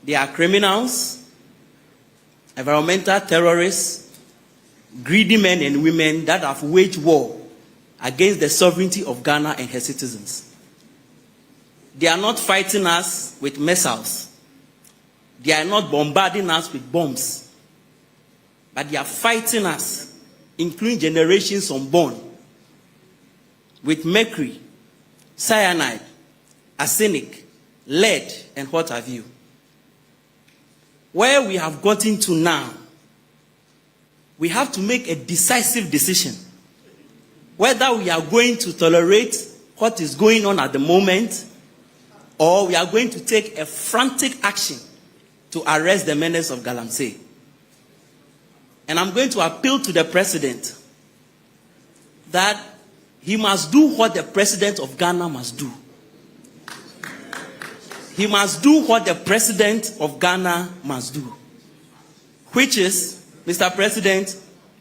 There are criminals, environmental terrorists, greedy men and women that have waged war against the sovereignty of Ghana and her citizens. They are not fighting us with missiles. They are not bombarding us with bombs. But they are fighting us, including generations unborn, with mercury, cyanide, arsenic, lead, and what have you. where we have gotten to now, we have to make a decisive decision whether we are going to tolerate what is going on at the moment, or we are going to take a frantic action to arrest the menace of Galamsey. And I'm going to appeal to the president that he must do what the president of Ghana must do. He must do what the president of Ghana must do, which is, Mr. President,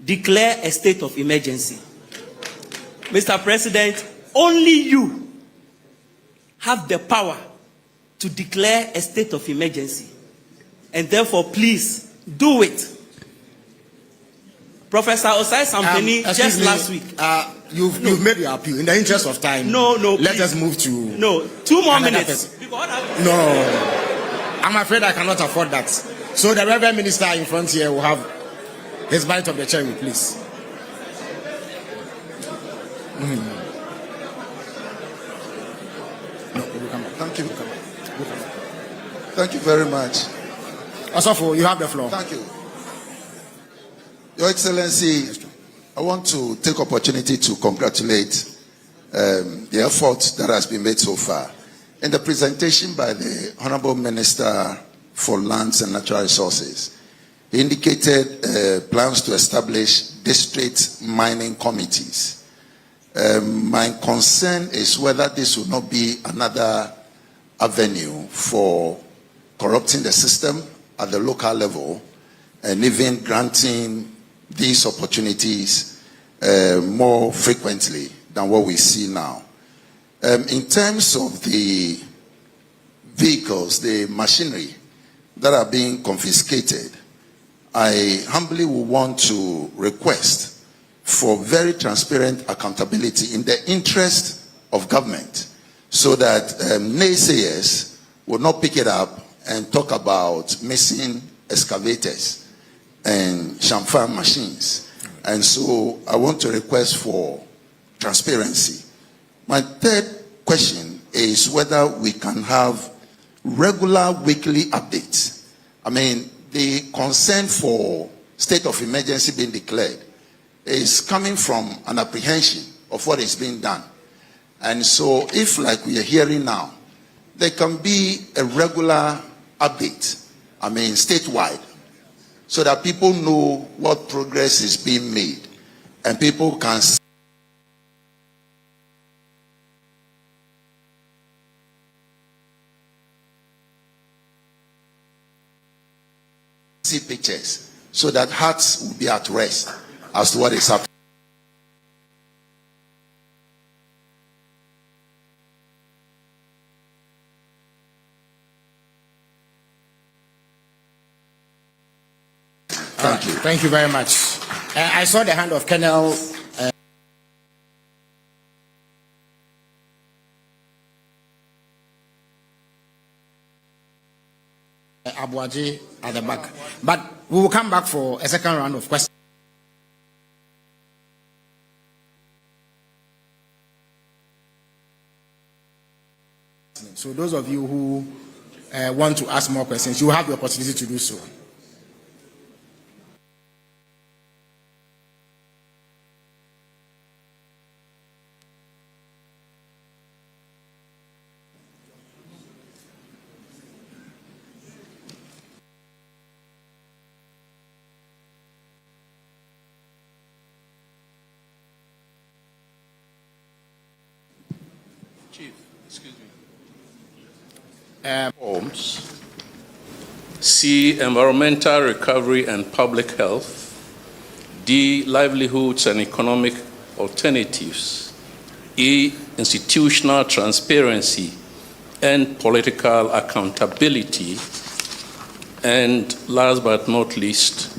declare a state of emergency. Mr. President, only you have the power to declare a state of emergency. And therefore, please, do it. Professor Osai Sampeni, just last week. You've made your appeal. In the interest of time, let us move to... No, 2 more minutes. No, I'm afraid I cannot afford that. So the Reverend Minister in front here will have his bite of the cherry, please. No, we'll come back. Thank you. Thank you very much. Osofo, you have the floor. Thank you. Your Excellency, I want to take opportunity to congratulate the effort that has been made so far. In the presentation by the Honorable Minister for Lands and Natural Resources, he indicated plans to establish district mining committees. My concern is whether this will not be another avenue for corrupting the system at the local level and even granting these opportunities more frequently than what we see now. In terms of the vehicles, the machinery that are being confiscated, I humbly would want to request for very transparent accountability in the interest of government, so that naysayers will not pick it up and talk about missing excavators and chamfer machines. And so I want to request for transparency. My third question is whether we can have regular weekly updates. I mean, the concern for state of emergency being declared is coming from an apprehension of what is being done. And so if, like we are hearing now, there can be a regular update, I mean, statewide, so that people know what progress is being made and people can see pictures, so that hearts will be at rest as to what is happening. Thank you. Thank you very much. I saw the hand of Colonel Abuaji at the back. But we will come back for a second round of questions. So those of you who want to ask more questions, you will have the opportunity to do so. Forms C, environmental recovery and public health. D, livelihoods and economic alternatives. E, institutional transparency and political accountability. And last but not least,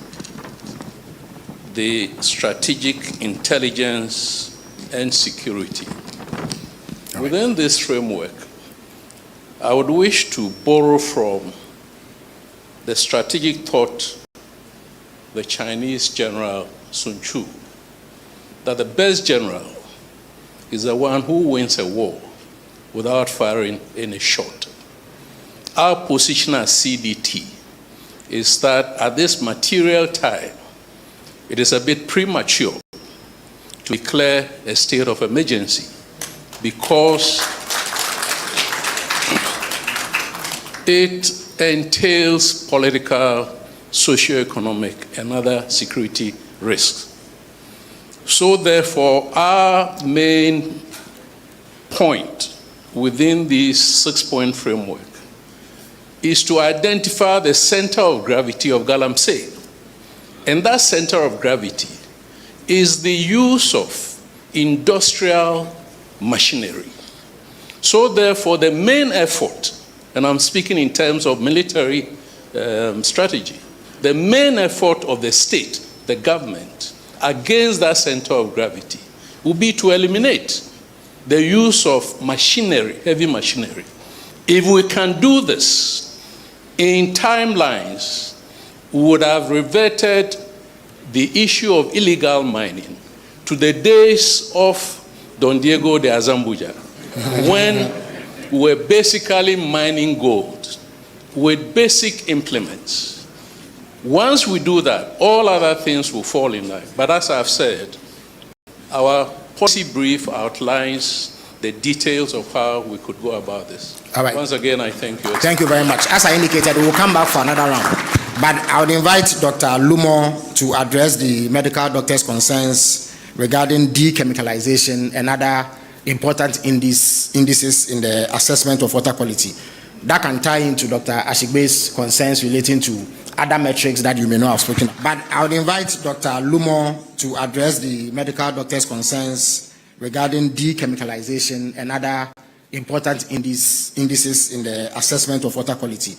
the strategic intelligence and security. Within this framework, I would wish to borrow from the strategic thought the Chinese general Sun Tzu, that the best general is the one who wins a war without firing any shot. Our position as CDT is that at this material time, it is a bit premature to declare a state of emergency because it entails political, socio-economic, and other security risks. So therefore, our main point within this 6-point framework is to identify the center of gravity of Galamsey. And that center of gravity is the use of industrial machinery. So therefore, the main effort, and I'm speaking in terms of military strategy, the main effort of the state, the government, against that center of gravity will be to eliminate the use of machinery, heavy machinery. If we can do this in timelines, we would have reverted the issue of illegal mining to the days of Don Diego de Azambuja, when we were basically mining gold with basic implements. Once we do that, all other things will fall in line. But as I've said, our policy brief outlines the details of how we could go about this. All right. Once again, I thank you. Thank you very much. As I indicated, we will come back for another round. But I would invite Dr. Lumo to address the medical doctor's concerns regarding dechemicalization and other important indices in the assessment of water quality. That can tie into Dr. Ashigbe's concerns relating to other metrics that you may not have spoken of. But I would invite Dr. Lumo to address the medical doctor's concerns regarding dechemicalization and other important indices in the assessment of water quality.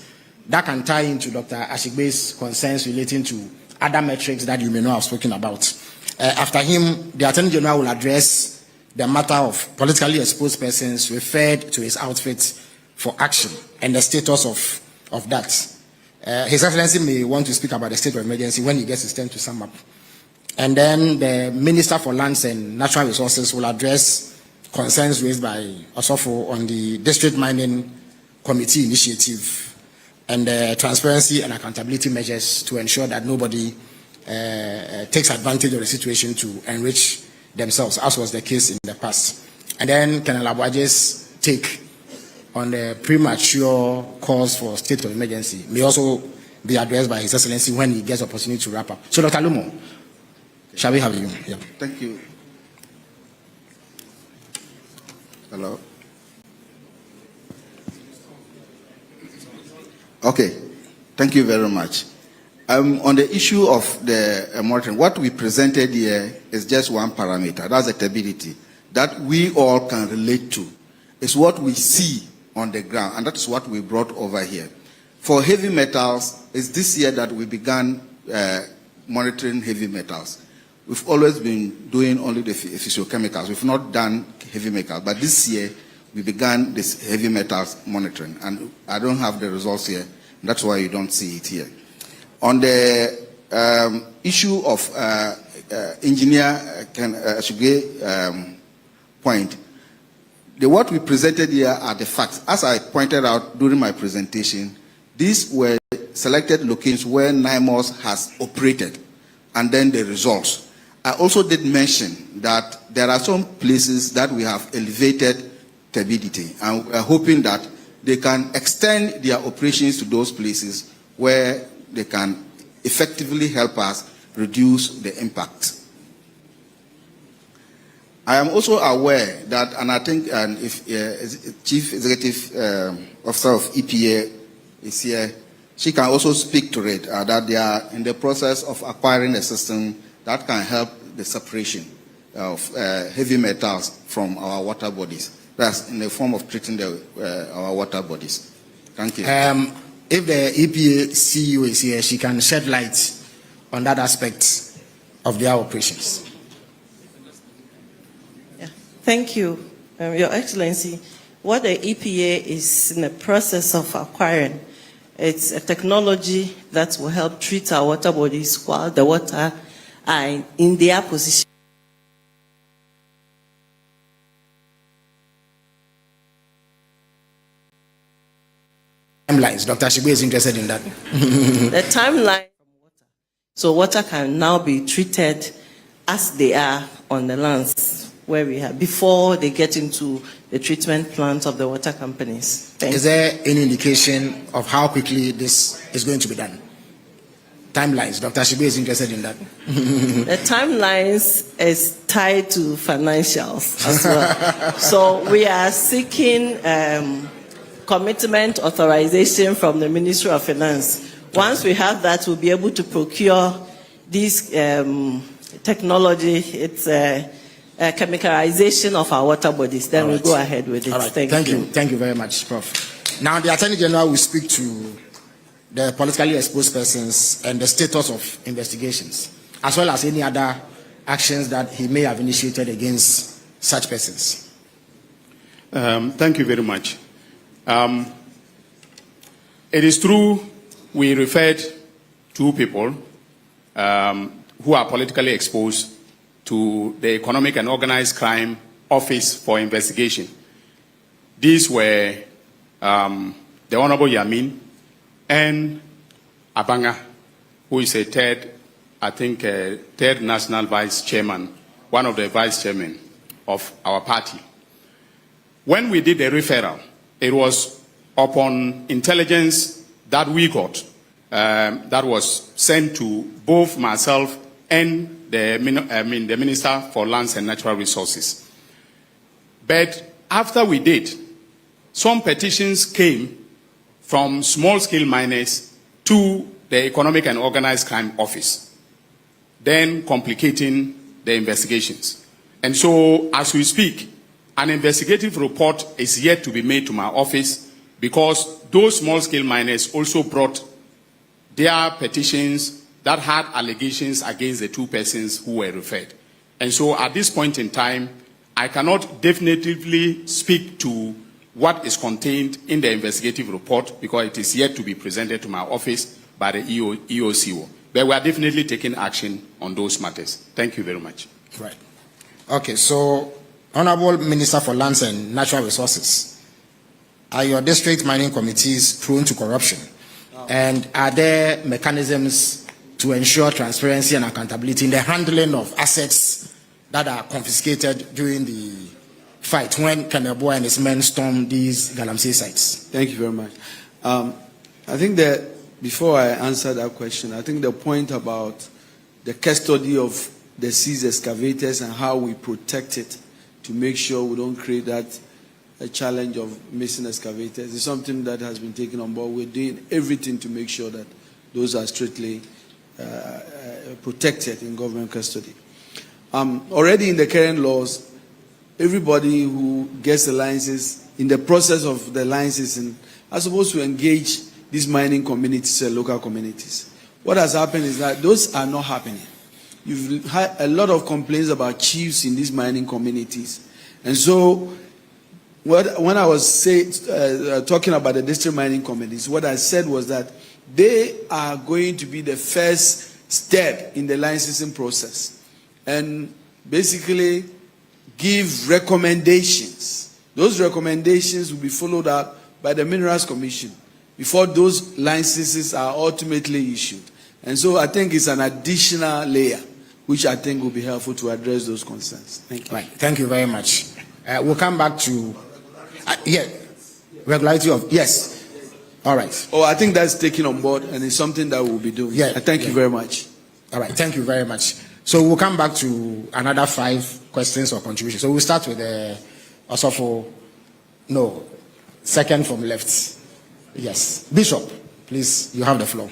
That can tie into Dr. Ashigbe's concerns relating to other metrics that you may not have spoken about. After him, the Attorney General will address the matter of politically exposed persons referred to his outfit for action and the status of that. His Excellency may want to speak about the state of emergency when he gets his turn to sum up. And then the Minister for Lands and Natural Resources will address concerns raised by Osofo on the District Mining Committee initiative and transparency and accountability measures to ensure that nobody takes advantage of the situation to enrich themselves, as was the case in the past. And then Colonel Abuaje's take on the premature cause for state of emergency may also be addressed by His Excellency when he gets opportunity to wrap up. So, Dr. Lumo, shall we have you? Yeah. Thank you. Hello. Okay. Thank you very much. On the issue of the monitoring, what we presented here is just one parameter. That's the stability that we all can relate to. It's what we see on the ground, and that is what we brought over here. For heavy metals, it's this year that we began monitoring heavy metals. We've always been doing only the physiochemicals. We've not done heavy metals, but this year we began this heavy metals monitoring, and I don't have the results here. That's why you don't see it here. On the issue of engineer Ashigbe point, what we presented here are the facts. As I pointed out during my presentation, these were selected locations where NIMOS has operated, and then the results. I also did mention that there are some places that we have elevated turbidity, and we're hoping that they can extend their operations to those places where they can effectively help us reduce the impact. I am also aware that, and I think if Chief Executive Officer of EPA is here, she can also speak to it, that they are in the process of acquiring a system that can help the separation of heavy metals from our water bodies. That's in the form of treating our water bodies. Thank you. If the EPA CEO is here, she can shed light on that aspect of their operations. Yeah. Thank you, Your Excellency. What the EPA is in the process of acquiring, it's a technology that will help treat our water bodies while the water are in their position. Timelines. Dr. Shigbe is interested in that. The timeline from water. So water can now be treated as they are on the lands where we have, before they get into the treatment plants of the water companies. Is there any indication of how quickly this is going to be done? Timelines. Dr. Shigbe is interested in that. The timelines is tied to financials as well. So we are seeking commitment authorization from the Ministry of Finance. Once we have that, we'll be able to procure this technology. It's a chemicalization of our water bodies. Then we'll go ahead with it. All right. Thank you. Thank you very much, Prof. Now, the Attorney General will speak to the politically exposed persons and the status of investigations, as well as any other actions that he may have initiated against such persons. Thank you very much. It is true we referred two people who are politically exposed to the Economic and Organized Crime Office for investigation. These were the Honorable Yamin and Abanga, who is a third national vice chairman, one of the vice chairmen of our party. When we did the referral, it was upon intelligence that we got that was sent to both myself and the Minister for Lands and Natural Resources. But after we did, some petitions came from small-scale miners to the Economic and Organized Crime Office, then complicating the investigations. And so, as we speak, an investigative report is yet to be made to my office because those small-scale miners also brought their petitions that had allegations against the two persons who were referred. And so at this point in time, I cannot definitively speak to what is contained in the investigative report because it is yet to be presented to my office by the EOCO. But we are definitely taking action on those matters. Thank you very much. Right. Okay, so Honorable Minister for Lands and Natural Resources, are your district mining committees prone to corruption? No. And are there mechanisms to ensure transparency and accountability in the handling of assets that are confiscated during the fight when Kenebo and his men stormed these Galamsey sites? Thank you very much. I think that before I answer that question, I think the point about the custody of the seized excavators and how we protect it to make sure we don't create that a challenge of missing excavators is something that has been taken on board. We're doing everything to make sure that those are strictly protected in government custody. Already in the current laws, everybody who gets the licenses, in the process of the licensing, are supposed to engage these mining communities and local communities. What has happened is that those are not happening. You've had a lot of complaints about chiefs in these mining communities. And so, when I was talking about the district mining communities, what I said was that they are going to be the first step in the licensing process and basically give recommendations. Those recommendations will be followed up by the Minerals Commission before those licenses are ultimately issued. And so I think it's an additional layer which I think will be helpful to address those concerns. Thank you. Right. Thank you very much. We'll come back to regularity of yes. All right. Oh, I think that's taken on board and it's something that we'll be doing. Yeah. Thank you very much. All right. Thank you very much. So we'll come back to another 5 questions or contributions. So we'll start with second from left. Yes. Bishop, please, you have the floor.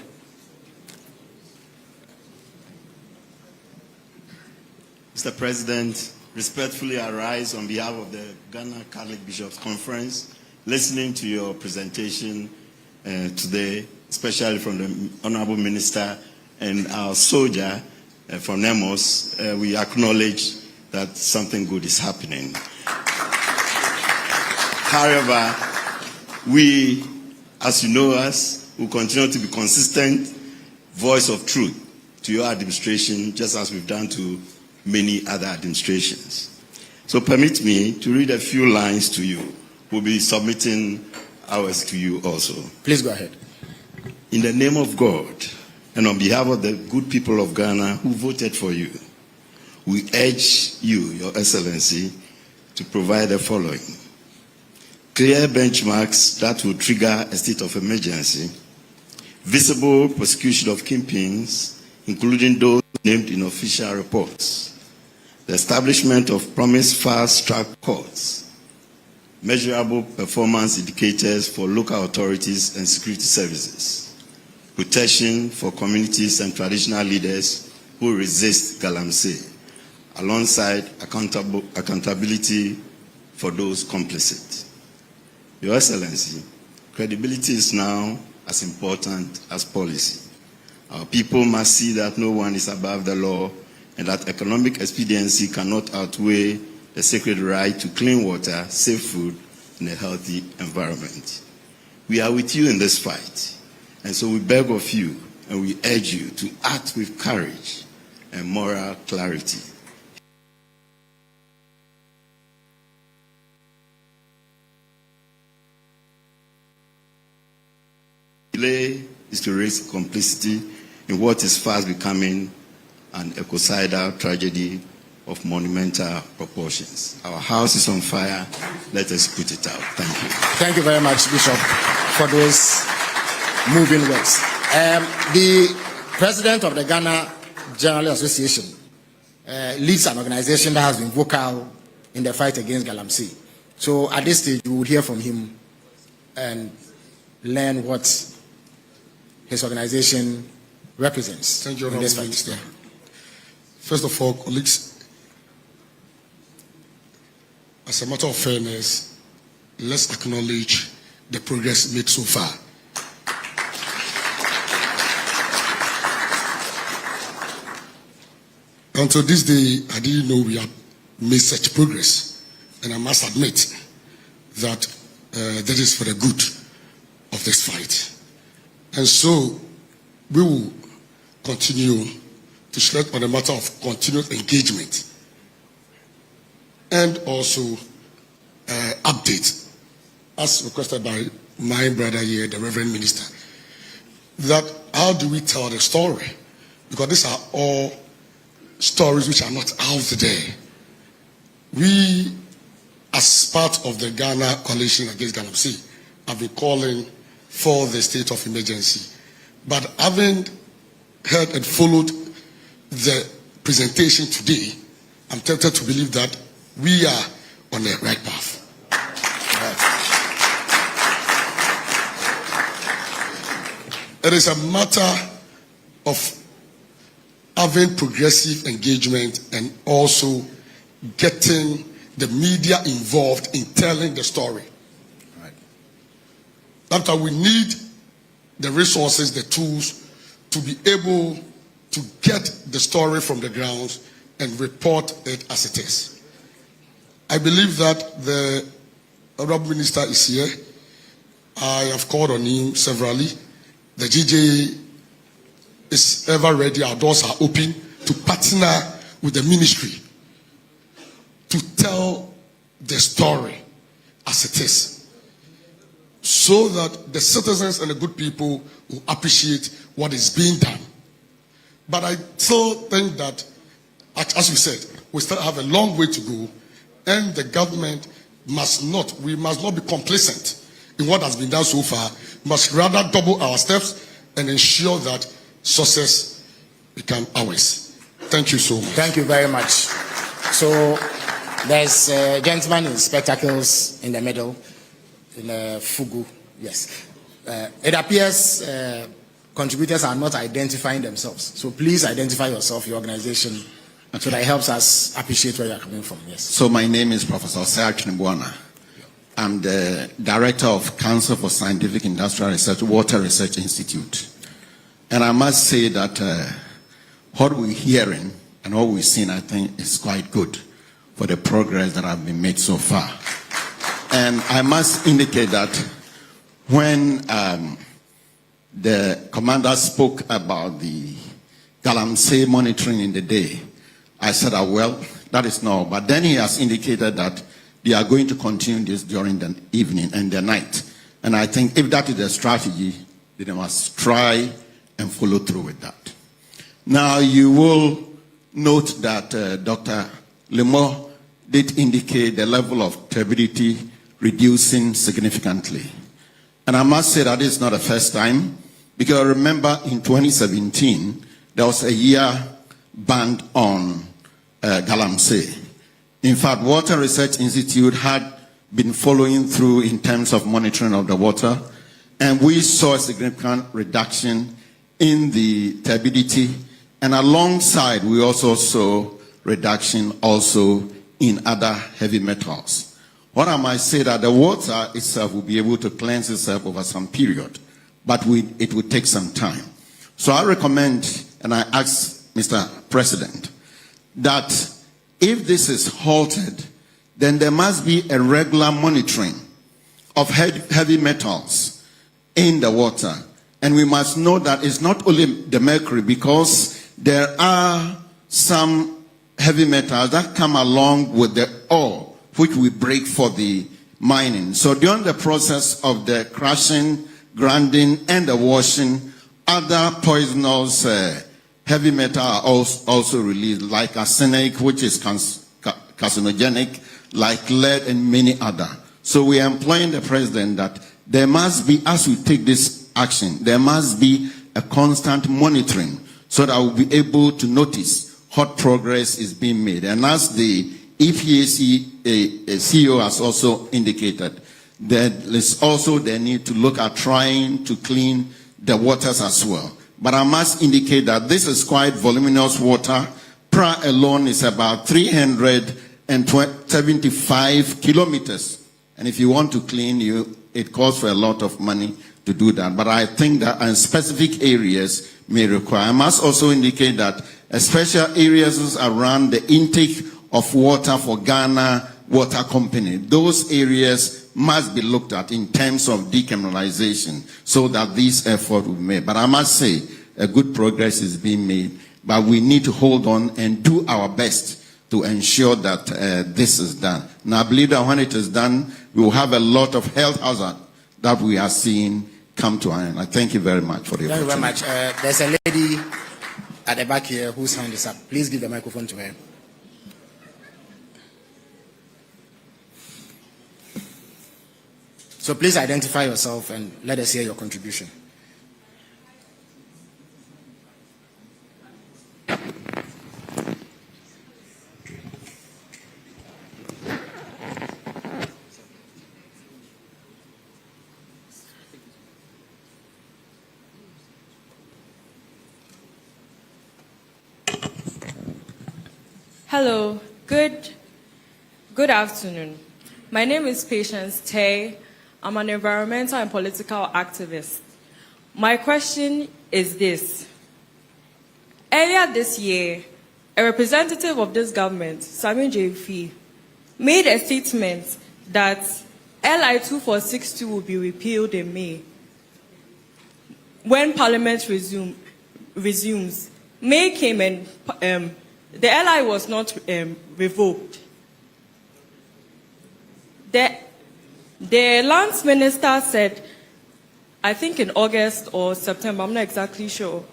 Mr. President, respectfully I rise on behalf of the Ghana Catholic Bishops Conference, listening to your presentation today, especially from the Honorable Minister and our soldier from Nemos. We acknowledge that something good is happening. However, we, as you know us, will continue to be consistent voice of truth to your administration, just as we've done to many other administrations. So permit me to read a few lines to you. We'll be submitting ours to you also. Please go ahead. In the name of God and on behalf of the good people of Ghana who voted for you, we urge you, Your Excellency, to provide the following: clear benchmarks that will trigger a state of emergency, visible prosecution of kingpins, including those named in official reports, the establishment of promised fast-track courts, measurable performance indicators for local authorities and security services, protection for communities and traditional leaders who resist Galamsey, alongside accountability for those complicit. Your Excellency, credibility is now as important as policy. Our people must see that no one is above the law and that economic expediency cannot outweigh the sacred right to clean water, safe food, and a healthy environment. We are with you in this fight, and so we beg of you and we urge you to act with courage and moral clarity. Delay is to raise complicity in what is fast becoming an ecocidal tragedy of monumental proportions. Our house is on fire. Let us put it out. Thank you. Thank you very much, Bishop, for those moving words. The president of the Ghana General Association leads an organization that has been vocal in the fight against Galamsey. So at this stage, we would hear from him and learn what his organization represents. Thank you, in this Honorable fight. Minister. First of all, colleagues, as a matter of fairness, let's acknowledge the progress made so far. Until this day, I didn't know we had made such progress, and I must admit that that is for the good of this fight. And so we will continue to select on a matter of continued engagement and also update, as requested by my brother here, the Reverend Minister, that how do we tell the story? Because these are all stories which are not out there. We, as part of the Ghana Coalition Against Galamsey, have been calling for the state of emergency. But having heard and followed the presentation today, I'm tempted to believe that we are on the right path. It is a matter of having progressive engagement and also getting the media involved in telling the story. That's why we need the resources, the tools to be able to get the story from the ground and report it as it is. I believe that the Honorable Minister is here. I have called on him severally. The GJ is ever ready. Our doors are open to partner with the ministry to tell the story as it is, so that the citizens and the good people will appreciate what is being done. But I still think that, as you said, we still have a long way to go, and the government must not be complacent in what has been done so far, must rather double our steps and ensure that success become ours. Thank you so much. Thank you very much. So there's a gentleman in spectacles in the middle, in Fugu. Yes. It appears contributors are not identifying themselves. So please identify yourself, your organization, so that it helps us appreciate where you're coming from. Yes. So my name is Professor Serge Nbwana. I'm the Director of Council for Scientific Industrial Research, Water Research Institute. And I must say that what we're hearing and what we've seen, I think, is quite good for the progress that have been made so far. And I must indicate that when the commander spoke about the Galamsey monitoring in the day, I said, well, that is no. But then he has indicated that they are going to continue this during the evening and the night. And I think if that is the strategy, then they must try and follow through with that. Now, you will note that Dr. Lemore did indicate the level of turbidity reducing significantly. And I must say that it's not the first time, because I remember in 2017, there was a year banned on Galamsey. In fact, Water Research Institute had been following through in terms of monitoring of the water, and we saw a significant reduction in the turbidity, and alongside we also saw reduction also in other heavy metals. What I might say that the water itself will be able to cleanse itself over some period, but it will take some time. So I recommend, and I ask Mr. President, that if this is halted, then there must be a regular monitoring of heavy metals in the water. And we must know that it's not only the mercury, because there are some heavy metals that come along with the ore, which we break for the mining. So during the process of the crushing, grinding, and the washing, other poisonous heavy metal are also released, like arsenic, which is carcinogenic, like lead and many other. So we are employing the president that there must be, as we take this action, there must be a constant monitoring so that we'll be able to notice what progress is being made. And as the EPAC CEO has also indicated, there is also the need to look at trying to clean the waters as well. But I must indicate that this is quite voluminous water. Pra alone is about 375 kilometers. And if you want to clean, it costs for a lot of money to do that. But I think that in specific areas may require. I must also indicate that special areas around the intake of water for Ghana Water Company, those areas must be looked at in terms of decriminalization so that this effort will be made. But I must say, a good progress is being made, but we need to hold on and do our best to ensure that this is done. Now, I believe that when it is done, we will have a lot of health hazard that we are seeing come to an end. I thank you very much for the opportunity. Thank you very much. There's a lady at the back here whose hand is up. Please give the microphone to her. So please identify yourself and let us hear your contribution. Hello, good afternoon. My name is Patience Tay. I'm an environmental and political activist. My question is this. Earlier this year, a representative of this government, Samuel J. made a statement that LI 2462 will be repealed in May when Parliament resumes. May came and the LI was not revoked. The lands minister said, I think in August or September, I'm not exactly sure.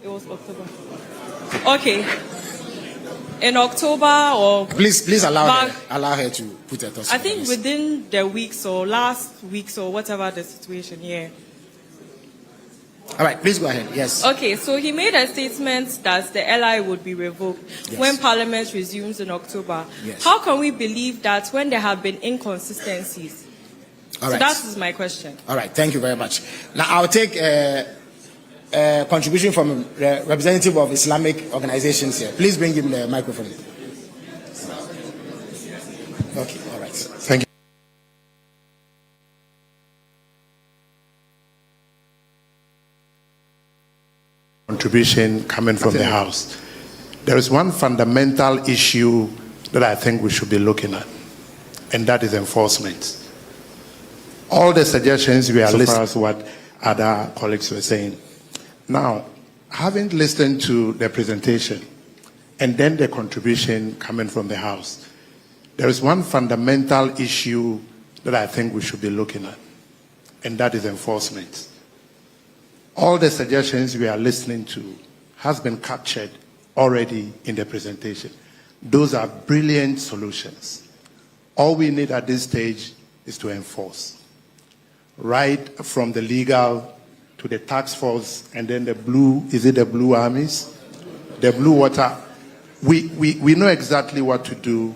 It was October. Okay. In October or... Please allow her to put her thoughts. I think within the weeks or last weeks or whatever the situation here. All right, please go ahead. Yes. Okay, so he made a statement that the LI would be revoked when Parliament resumes in October. Yes. How can we believe that when there have been inconsistencies? All right. So that is my question. All right, thank you very much. Now I'll take a contribution from the representative of Islamic organizations here. Please bring him the microphone. Okay, all right. Thank you. Contribution coming from the House. There is one fundamental issue that I think we should be looking at, and that is enforcement. All the suggestions we are listening to, as what other colleagues were saying. Now, having listened to the presentation and then the contribution coming from the House, there is one fundamental issue that I think we should be looking at, and that is enforcement. All the suggestions we are listening to has been captured already in the presentation. Those are brilliant solutions. All we need at this stage is to enforce. Right from the legal to the task force, and then the blue, is it the blue armies? The blue water. We know exactly what to do.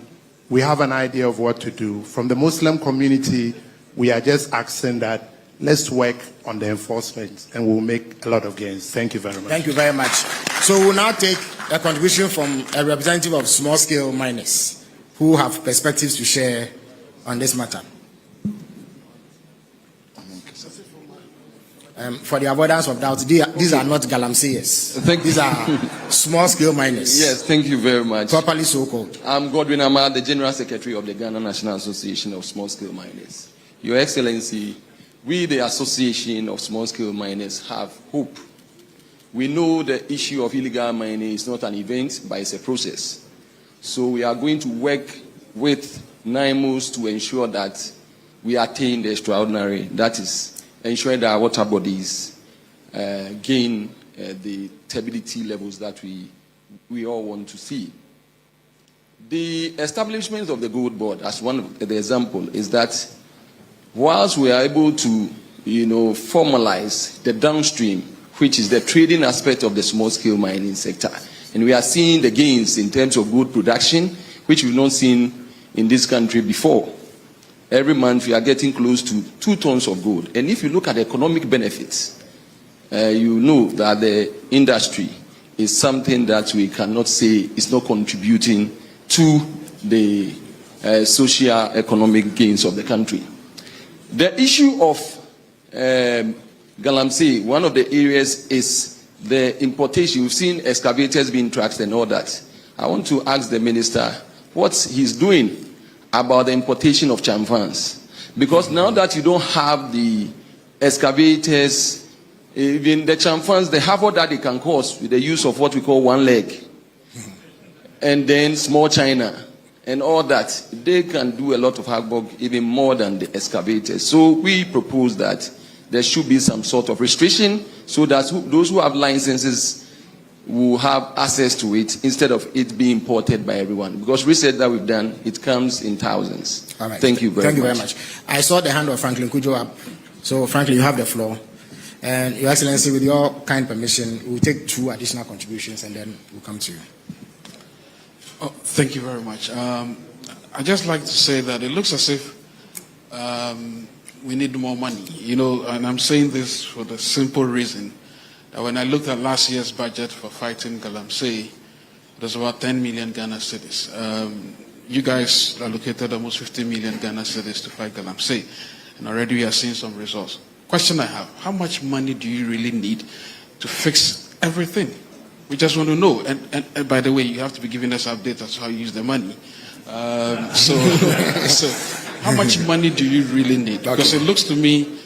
We have an idea of what to do. From the Muslim community, we are just asking that let's work on the enforcement and we'll make a lot of gains. Thank you very much. Thank you very much. So we'll now take a contribution from a representative of small-scale miners who have perspectives to share on this matter. For the avoidance of doubt, these are not Galamseyers. These are small-scale miners. Yes, thank you very much. Properly so-called. I'm Godwin Amar, the General Secretary of the Ghana National Association of Small-Scale Miners. Your Excellency, we, the Association of Small-Scale Miners, have hope. We know the issue of illegal mining is not an event, but it's a process. So we are going to work with NIMOS to ensure that we attain the extraordinary, that is, ensuring that our water bodies gain the stability levels that we all want to see. The establishment of the Gold Board, as one of the example, is that whilst we are able to, formalize the downstream, which is the trading aspect of the small-scale mining sector, and we are seeing the gains in terms of gold production, which we've not seen in this country before. Every month we are getting close to 2 tons of gold. And if you look at the economic benefits, you know that the industry is something that we cannot say is not contributing to the socio-economic gains of the country. The issue of Galamsey, one of the areas is the importation. We've seen excavators being tracked and all that. I want to ask the minister what he's doing about the importation of chamfans. Because now that you don't have the excavators, even the chamfans, the havoc that they can cause with the use of what we call one leg, and then small China, and all that, they can do a lot of havoc, even more than the excavators. So we propose that there should be some sort of restriction so that those who have licenses will have access to it instead of it being imported by everyone. Because research that we've done, it comes in thousands. All right. Thank you very much. I saw the hand of Franklin Kujo up. So Franklin, you have the floor. And Your Excellency, with your kind permission, we'll take 2 additional contributions and then we'll come to you. Oh, thank you very much. I'd just like to say that it looks as if we need more money. And I'm saying this for the simple reason that when I looked at last year's budget for fighting Galamsey, it was about 10 million Ghana cedis. You guys allocated almost 50 million Ghana cedis to fight Galamsey, and already we are seeing some results. Question I have, how much money do you really need to fix everything? We just want to know. And by the way, you have to be giving us updates as to how you use the money. So how much money do you really need? Because it looks to me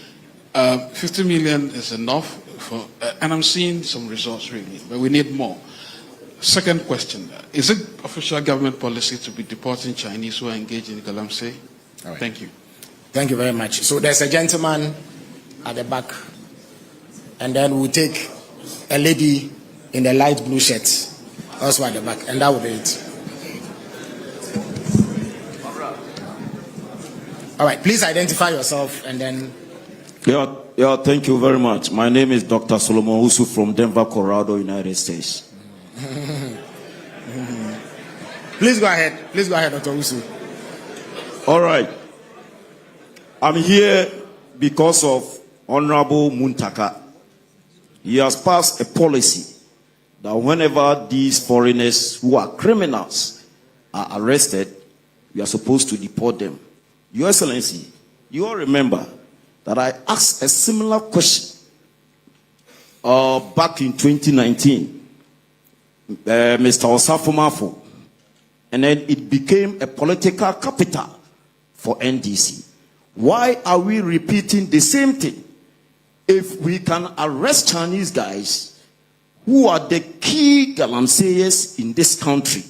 50 million is enough, and I'm seeing some results really, but we need more. Second question, is it official government policy to be deporting Chinese who are engaged in Galamsey? Right. Thank you. Thank you very much. So there's a gentleman at the back, and then we'll take a lady in the light blue shirt also at the back, and that will be it. All right, please identify yourself and then. Yeah, thank you very much. My name is Dr. Solomon Usu from Denver, Colorado, United States. Please go ahead, Dr. Usu. All right. I'm here because of Honorable Muntaka. He has passed a policy that whenever these foreigners who are criminals are arrested, we are supposed to deport them. Your Excellency, you all remember that I asked a similar question back in 2019, Mr. Osafo Mafo, and then it became a political capital for NDC. Why are we repeating the same thing? If we can arrest Chinese guys who are the key Galamseyers in this country,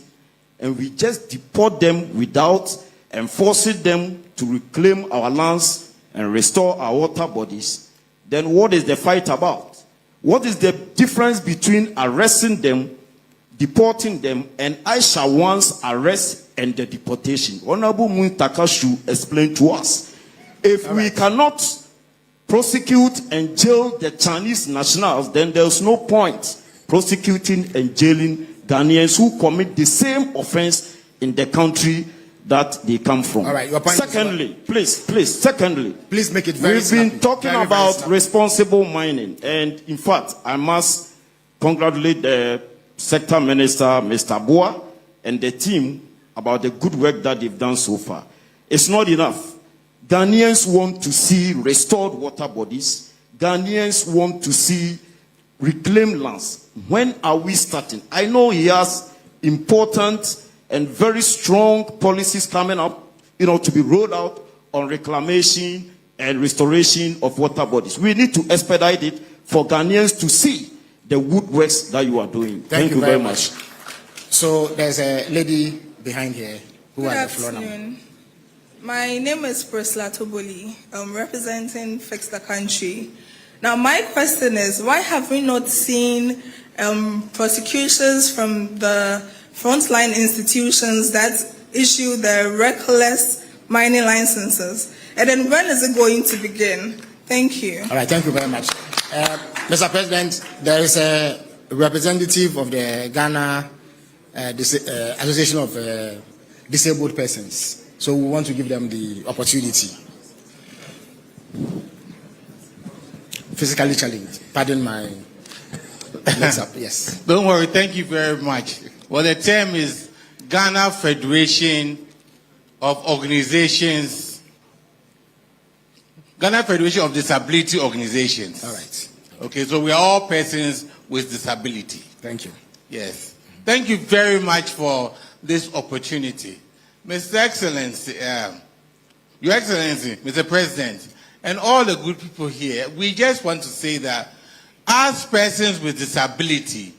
and we just deport them without and forcing them to reclaim our lands and restore our water bodies, then what is the fight about? What is the difference between arresting them, deporting them, and I shall once arrest and the deportation? Honorable Muntaka should explain to us. If we cannot prosecute and jail the Chinese nationals, then there's no point prosecuting and jailing Ghanaians who commit the same offense in the country that they come from. All right, your point secondly, please, make it very we've been talking about responsible mining, and in fact, I must congratulate the Sector Minister, Mr. Boa, and the team about the good work that they've done so far. It's not enough. Ghanaians want to see restored water bodies. Ghanaians want to see reclaimed lands. When are we starting? I know he has important and very strong policies coming up, to be rolled out on reclamation and restoration of water bodies. We need to expedite it for Ghanaians to see the good works that you are doing. Thank you very much. So there's a lady behind here who Good has the floor now. afternoon. My name is Priscilla Toboli. I'm representing Fix the Country. Now, my question is, why have we not seen prosecutions from the frontline institutions that issue the reckless mining licenses? And then when is it going to begin? Thank you. All right, thank you very much. Mr. President, there is a representative of the Ghana Association of Disabled Persons. So we want to give them the opportunity. Physically challenged. Pardon my mix up. Yes. Don't worry. Thank you very much. Well, the term is Ghana Federation of Organizations. Ghana Federation of Disability Organizations. All right. Okay, so we are all persons with disability. Thank you. Yes. Thank you very much for this opportunity. Mr. Excellency, Your Excellency, Mr. President, and all the good people here, we just want to say that as persons with disability,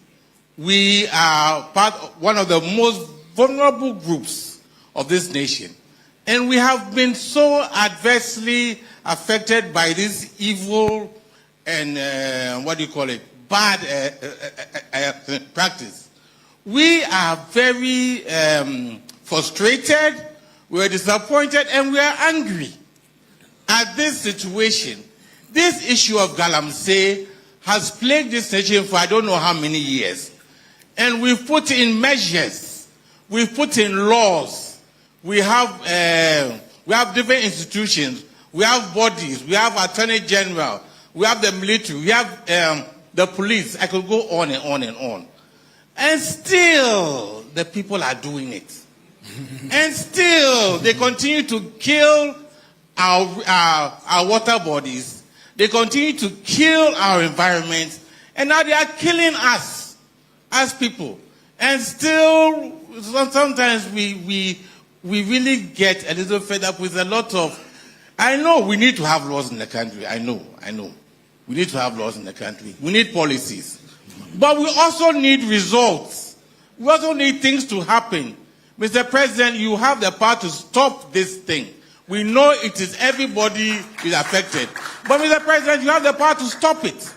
we are one of the most vulnerable groups of this nation. And we have been so adversely affected by this evil and, bad practice. We are very frustrated, we're disappointed, and we are angry at this situation. This issue of Galamsey has plagued this nation for I don't know how many years. And we've put in measures, we've put in laws, we have different institutions, we have bodies, we have Attorney General, we have the military, we have the police. I could go on and on and on. And still, the people are doing it. And still, they continue to kill our water bodies. They continue to kill our environment. And now they are killing us as people. And still, sometimes we really get a little fed up with a lot of... I know we need to have laws in the country. I know. We need to have laws in the country. We need policies. But we also need results. We also need things to happen. Mr. President, you have the power to stop this thing. We know it is everybody is affected. But Mr. President, you have the power to stop it.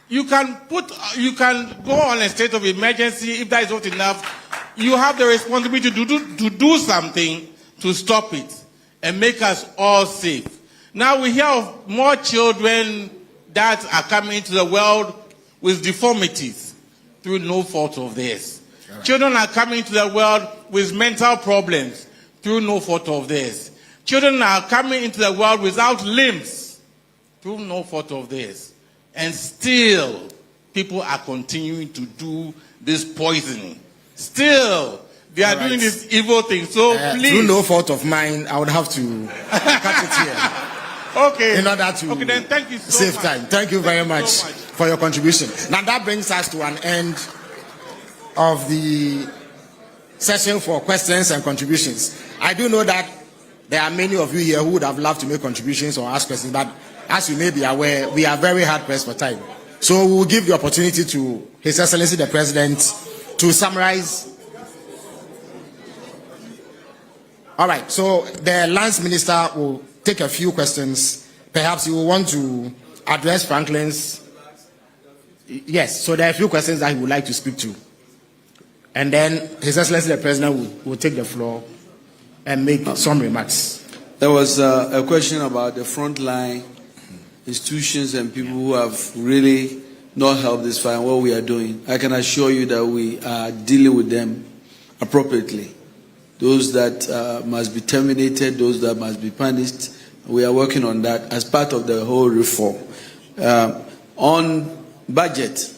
You can go on a state of emergency if that is not enough. You have the responsibility to do something to stop it and make us all safe. Now we hear of more children that are coming into the world with deformities through no fault of theirs. Right. Children are coming into the world with mental problems through no fault of theirs. Children are coming into the world without limbs through no fault of theirs. And still, people are continuing to do this poisoning. Still, they are doing this evil thing. So please. Through no fault of mine, I would have to cut it here. Okay. In order to then thank you so save much. time. Thank you very much for your contribution. Now that brings us to an end of the session for questions and contributions. I do know that there are many of you here who would have loved to make contributions or ask questions, but as you may be aware, we are very hard pressed for time. So we will give the opportunity to His Excellency the President to summarize. All right, so the Lands Minister will take a few questions. Perhaps you will want to address Franklin's. Yes, so there are a few questions that he would like to speak to. And then His Excellency the President will take the floor and make some remarks. There was a question about the frontline institutions and people who have really not helped this fight and what we are doing. I can assure you that we are dealing with them appropriately. Those that must be terminated, those that must be punished. We are working on that as part of the whole reform. On budget,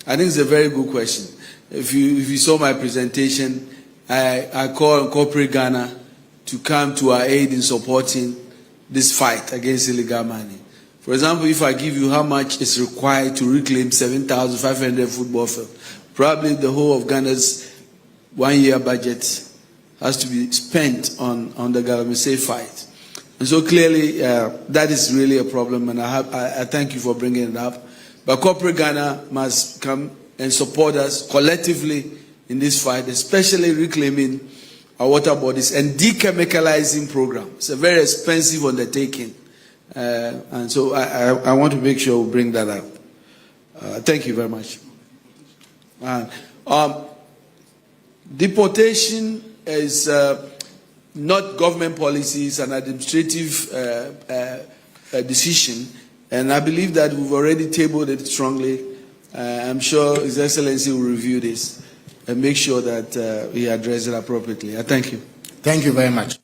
I think it's a very good question. If you saw my presentation, I call on corporate Ghana to come to our aid in supporting this fight against illegal mining. For example, if I give you how much is required to reclaim 7,500 football fields, probably the whole of Ghana's 1 year budget has to be spent on the Galamsey fight. And so clearly that is really a problem, and I thank you for bringing it up. But corporate Ghana must come and support us collectively in this fight, especially reclaiming our water bodies and dechemicalizing program. It's a very expensive undertaking. And so I want to make sure we bring that up. Thank you very much. Deportation is not government policy, it's an administrative decision. And I believe that we've already tabled it strongly. I'm sure His Excellency will review this and make sure that we address it appropriately. I thank you. Thank you very much.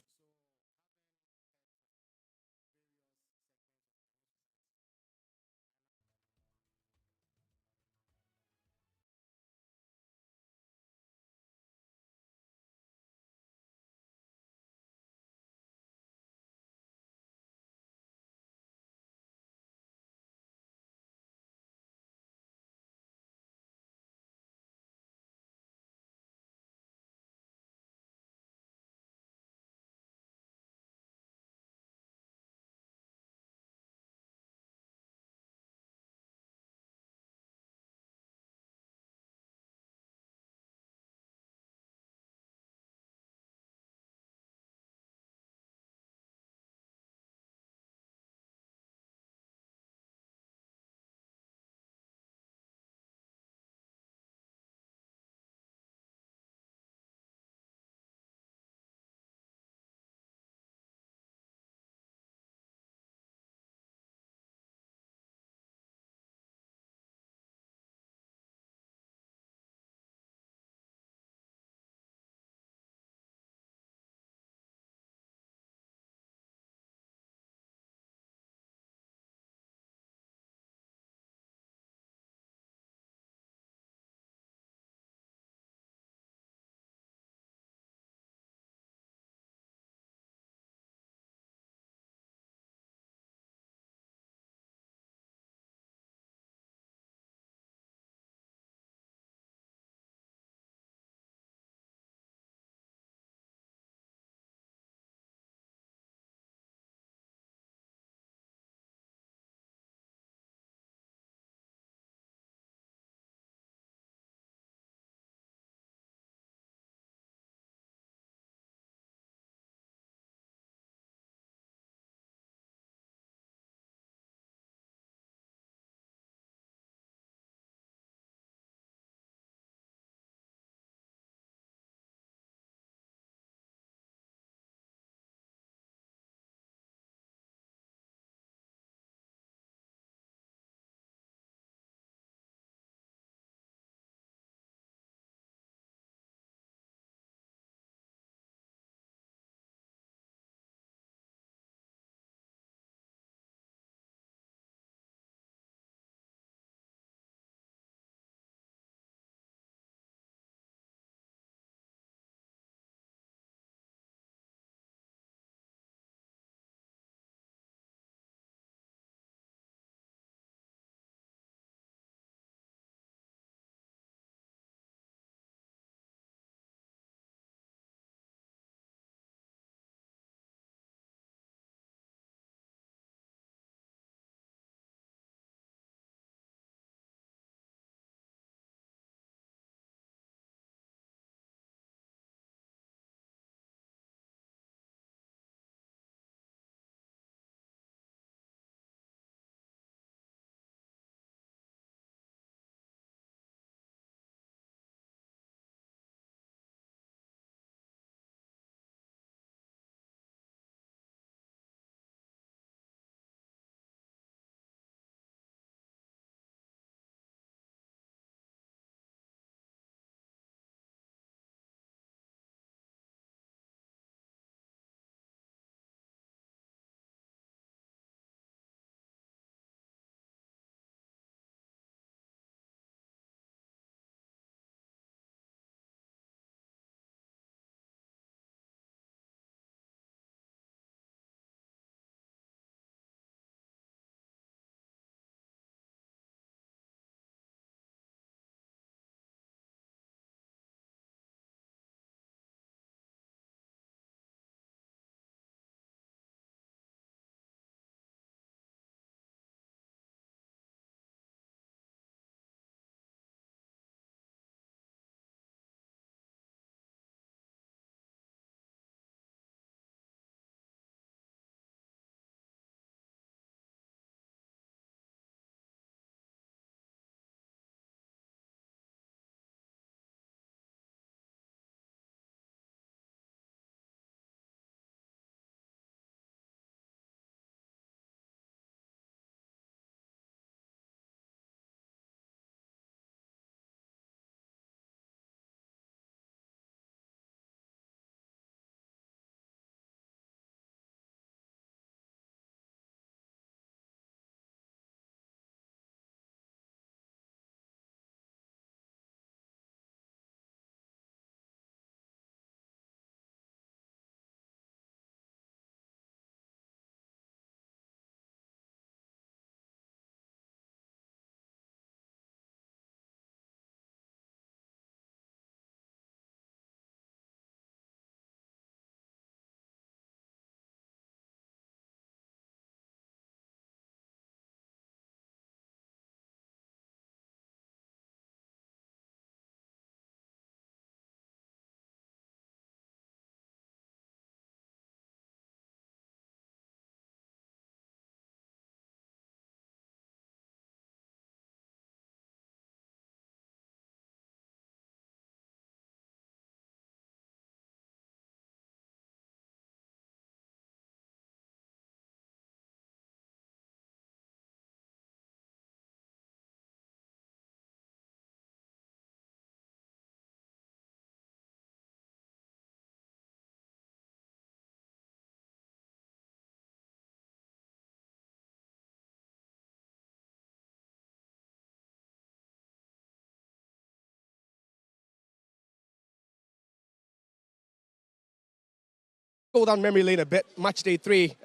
Go down memory lane a bit. Match day 3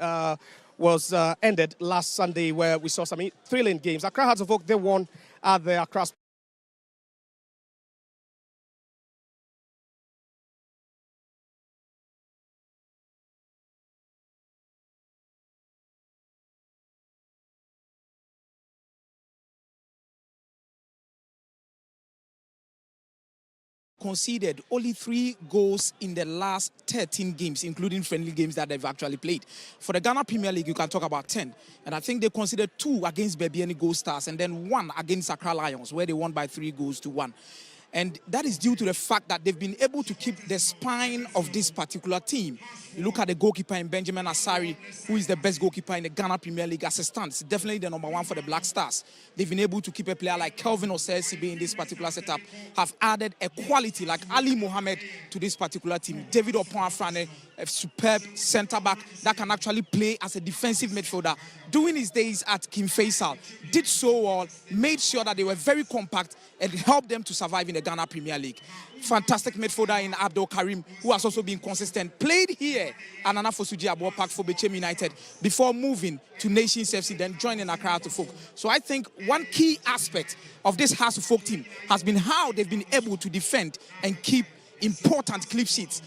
was ended last Sunday, where we saw some thrilling games. Accra Hearts of Oak, they won at the Accra conceded only 3 goals in the last 13 games, including friendly games that they've actually played. For the Ghana Premier League, you can talk about 10. And I think they conceded 2 against Bebiani Gold Stars and then 1 against Accra Lions, where they won by 3 goals to 1. And that is due to the fact that they've been able to keep the spine of this particular team. You look at the goalkeeper in Benjamin Asari, who is the best goalkeeper in the Ghana Premier League as it stands, definitely the #1 for the Black Stars. They've been able to keep a player like Kelvin Osei in this particular setup, have added a quality like Ali Mohammed to this particular team. David Opoafrane, a superb centre-back that can actually play as a defensive midfielder. During his days at King Faisal, did so well, made sure that they were very compact and helped them to survive in the Ghana Premier League. Fantastic midfielder in Abdul Karim, who has also been consistent. Played here at Nana Fosuji Abo Park for Bechem United before moving to Nations FC, then joining Accra Hearts of Oak. So I think one key aspect of this Hearts of Oak team has been how they've been able to defend and keep important clean sheets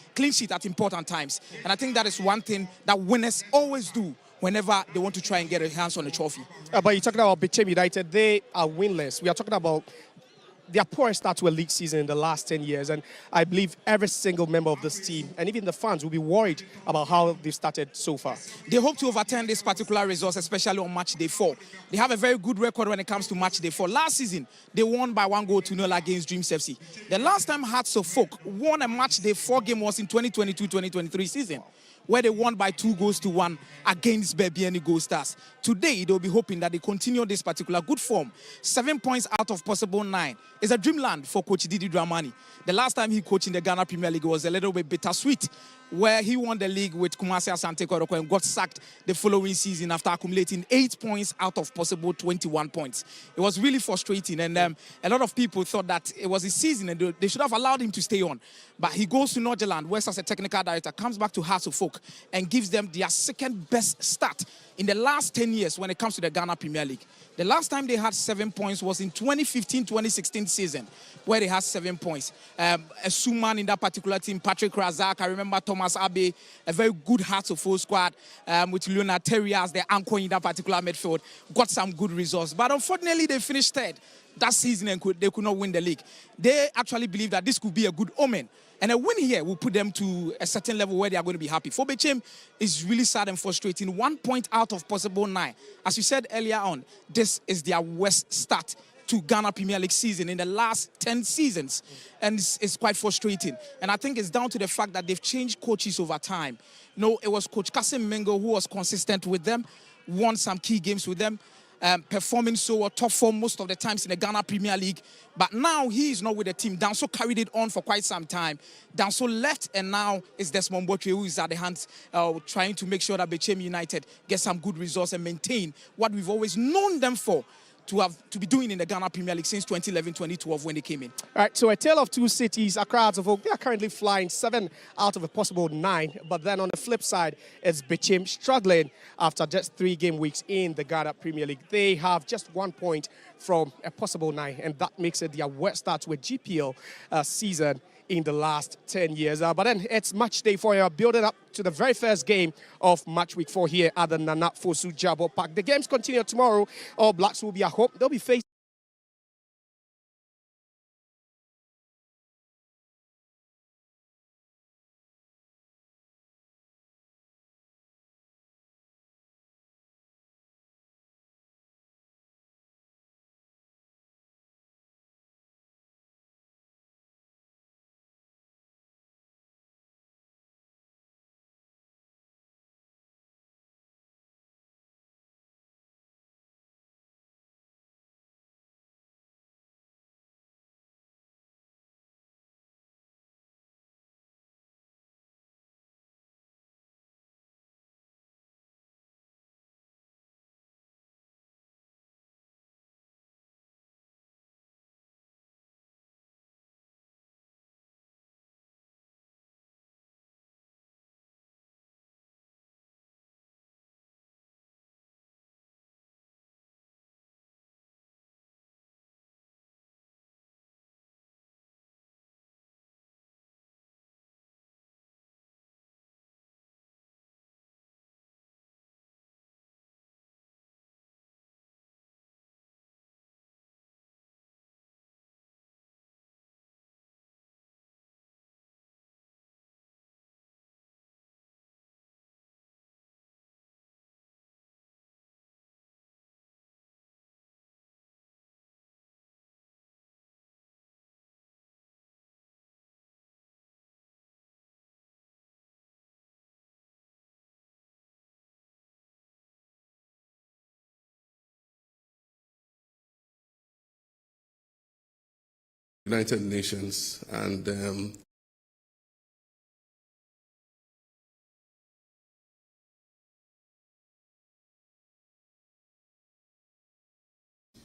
at important times. And I think that is one thing that winners always do whenever they want to try and get their hands on a trophy. But you're talking about Bechem United, they are winless. We are talking about their poorest start to a league season in the last 10 years. And I believe every single member of this team, and even the fans, will be worried about how they've started so far. They hope to overturn this particular result, especially on match day 4. They have a very good record when it comes to match day 4. Last season, they won by 1-0 against Dreams FC. The last time Hearts of Oak won a match day 4 game was in 2022-2023 season, where they won by 2-1 against Bebiani Gold Stars. Today, they'll be hoping that they continue this particular good form. 7 points out of possible 9. It's a dreamland for Coach Didi Dramani. The last time he coached in the Ghana Premier League was a little bit bittersweet, where he won the league with Kumasi Asante Kotoko and got sacked the following season after accumulating 8 points out of possible 21 points. It was really frustrating, and a lot of people thought that it was his season and they should have allowed him to stay on. But he goes to Norgeland, West as a technical director, comes back to Hearts of Oak and gives them their second best start in the last 10 years when it comes to the Ghana Premier League. The last time they had 7 points was in 2015-2016 season, where they had 7 points. A Suman in that particular team, Patrick Razak, I remember Thomas Abe, a very good Hearts of Oak squad with Leonard Terry as the anchor in that particular midfield, got some good results. But unfortunately, they finished third that season and they could not win the league. They actually believe that this could be a good omen. And a win here will put them to a certain level where they are going to be happy. For Bechem, it's really sad and frustrating. 1 point out of possible 9. As you said earlier on, this is their worst start to Ghana Premier League season in the last 10 seasons. And it's quite frustrating. And I think it's down to the fact that they've changed coaches over time. No, it was Coach Kasim Mengo who was consistent with them, won some key games with them, performing so top form most of the times in the Ghana Premier League. But now he is not with the team. Danso carried it on for quite some time. Danso left, and now it's Desmond Botwe who is at the hands trying to make sure that Bechem United get some good results and maintain what we've always known them for to be doing in the Ghana Premier League since 2011-2012 when they came in. All right, so a tale of two cities. Accra Hearts of Oak, they are currently flying 7 out of a possible 9. But then on the flip side, it's Bechem struggling after just 3 game weeks in the Ghana Premier League. They have just 1 point from a possible 9, and that makes it their worst start to a GPL season in the last 10 years. But then it's match day 4 here, building up to the very first game of match week 4 here at the Nana Fosuji Abo Park. The games continue tomorrow. All Blacks will be at home. They'll be facing United Nations, and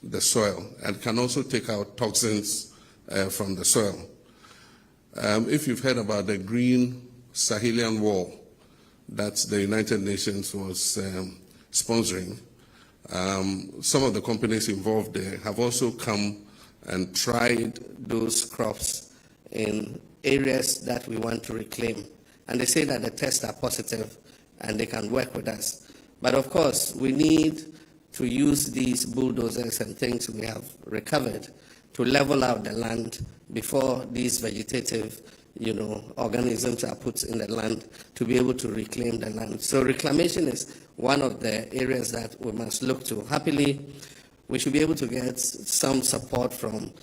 the soil, and can also take out toxins from the soil. If you've heard about the Green Sahelian Wall that the United Nations was sponsoring, some of the companies involved there have also come and tried those crops in areas that we want to reclaim. And they say that the tests are positive and they can work with us. But of course, we need to use these bulldozers and things we have recovered to level out the land before these vegetative, organisms are put in the land to be able to reclaim the land. So reclamation is one of the areas that we must look to. Happily, we should be able to get some support from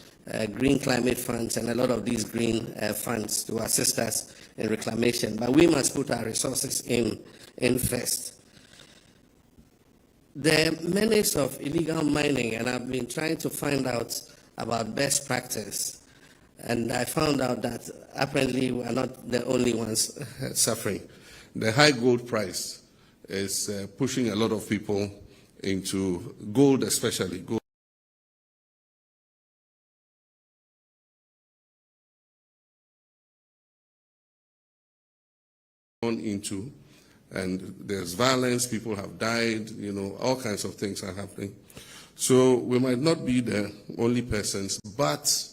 green climate funds and a lot of these green funds to assist us in reclamation. But we must put our resources in first. The menace of illegal mining, and I've been trying to find out about best practice, and I found out that apparently we are not the only ones suffering. The high gold price is pushing a lot of people into gold, especially gold. Into, and there's violence, people have died, all kinds of things are happening. So we might not be the only persons, but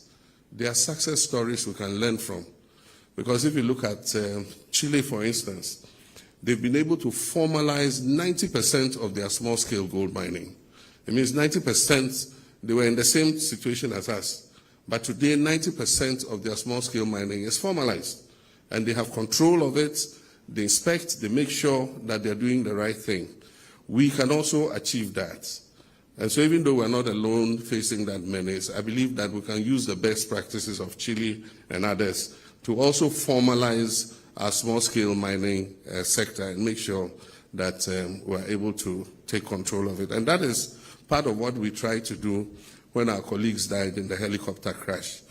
there are success stories we can learn from. Because if you look at Chile, for instance, they've been able to formalize 90% of their small-scale gold mining. It means 90%, they were in the same situation as us. But today, 90% of their small-scale mining is formalized. And they have control of it. They inspect, they make sure that they're doing the right thing. We can also achieve that. And so even though we're not alone facing that menace, I believe that we can use the best practices of Chile and others to also formalize our small-scale mining sector and make sure that we're able to take control of it. And that is part of what we tried to do when our colleagues died in the helicopter crash.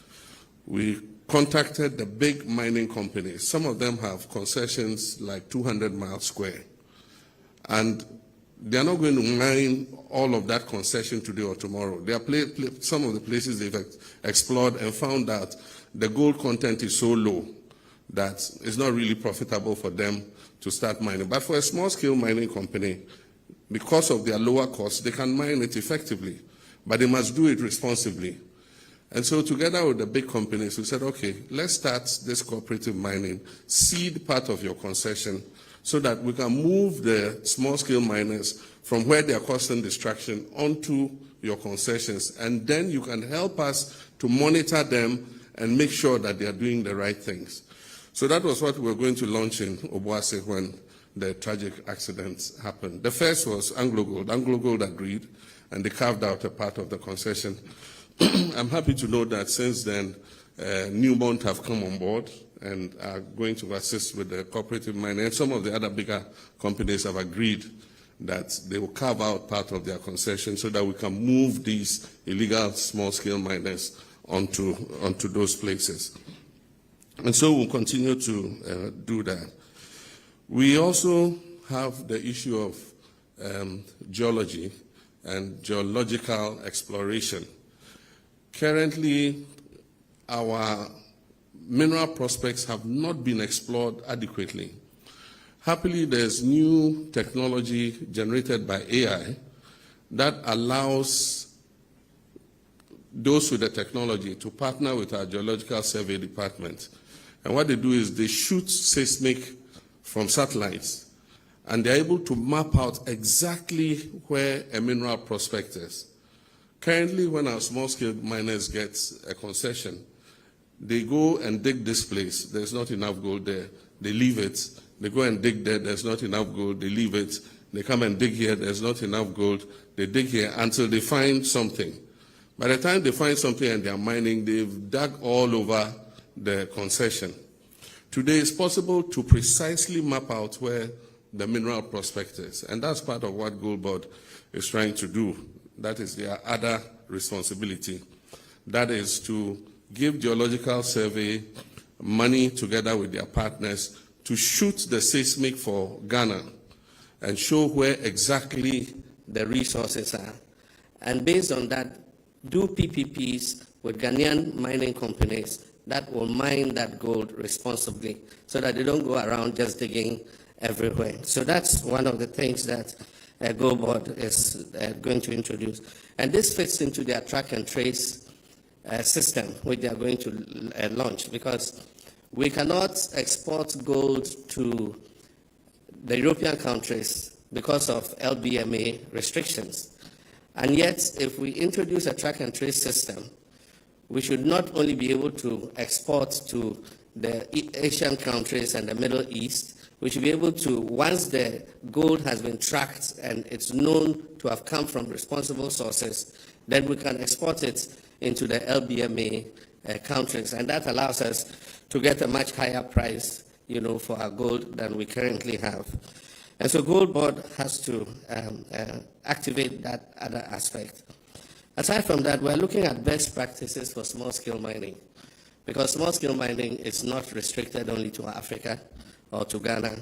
We contacted the big mining companies. Some of them have concessions like 200 miles square. And they are not going to mine all of that concession today or tomorrow. They are some of the places they've explored and found out the gold content is so low that it's not really profitable for them to start mining. But for a small-scale mining company, because of their lower costs, they can mine it effectively. But they must do it responsibly. And so together with the big companies, we said, okay, let's start this cooperative mining, seed part of your concession, so that we can move the small-scale miners from where they are causing distraction onto your concessions. And then you can help us to monitor them and make sure that they are doing the right things. So that was what we were going to launch in Obuasi when the tragic accidents happened. The first was Anglo Gold. Anglo Gold agreed, and they carved out a part of the concession. I'm happy to know that since then, Newmont have come on board and are going to assist with the cooperative mining. And some of the other bigger companies have agreed that they will carve out part of their concession so that we can move these illegal small-scale miners onto those places. And so we'll continue to do that. We also have the issue of geology and geological exploration. Currently, our mineral prospects have not been explored adequately. Happily, there's new technology generated by AI that allows those with the technology to partner with our geological survey department. And what they do is they shoot seismic from satellites, and they're able to map out exactly where a mineral prospect is. Currently, when our small-scale miners get a concession, they go and dig this place. There's not enough gold there. They leave it. They go and dig there. There's not enough gold. They leave it. They come and dig here. There's not enough gold. They dig here until they find something. By the time they find something and they're mining, they've dug all over the concession. Today, it's possible to precisely map out where the mineral prospect is. And that's part of what Gold Board is trying to do. That is their other responsibility. That is to give Geological Survey money together with their partners to shoot the seismic for Ghana and show where exactly the resources are. And based on that, do PPPs with Ghanaian mining companies that will mine that gold responsibly so that they don't go around just digging everywhere. So that's one of the things that Gold Board is going to introduce. And this fits into their track and trace system, which they are going to launch, because we cannot export gold to the European countries because of LBMA restrictions. And yet, if we introduce a track and trace system, we should not only be able to export to the Asian countries and the Middle East, we should be able to, once the gold has been tracked and it's known to have come from responsible sources, then we can export it into the LBMA countries. And that allows us to get a much higher price, for our gold than we currently have. And so Gold Board has to activate that other aspect. Aside from that, we're looking at best practices for small-scale mining, because small-scale mining is not restricted only to Africa or to Ghana.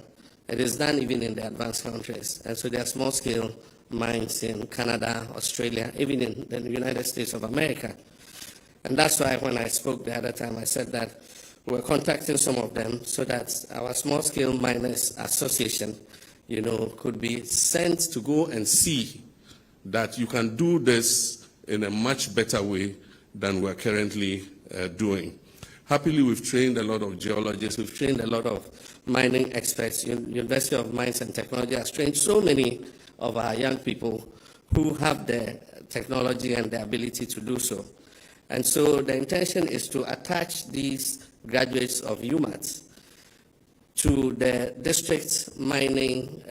It is done even in the advanced countries. And so there are small-scale mines in Canada, Australia, even in the United States of America. And that's why when I spoke the other time, I said that we're contacting some of them so that our small-scale miners association, could be sent to go and see that you can do this in a much better way than we're currently doing. Happily, we've trained a lot of geologists, we've trained a lot of mining experts. University of Mines and Technology has trained so many of our young people who have the technology and the ability to do so. And so the intention is to attach these graduates of UMAT to the district mining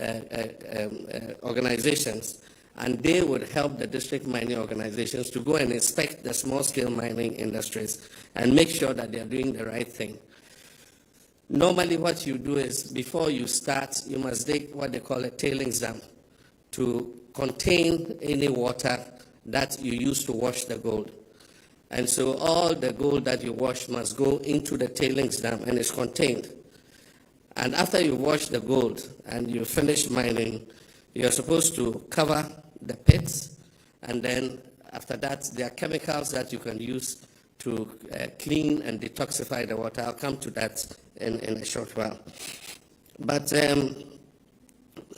organizations, and they would help the district mining organizations to go and inspect the small-scale mining industries and make sure that they are doing the right thing. Normally what you do is, before you start, you must dig what they call a tailings dam to contain any water that you use to wash the gold. And so all the gold that you wash must go into the tailings dam and is contained. And after you wash the gold and you finish mining, you're supposed to cover the pits, and then after that, there are chemicals that you can use to clean and detoxify the water. I'll come to that in a short while. But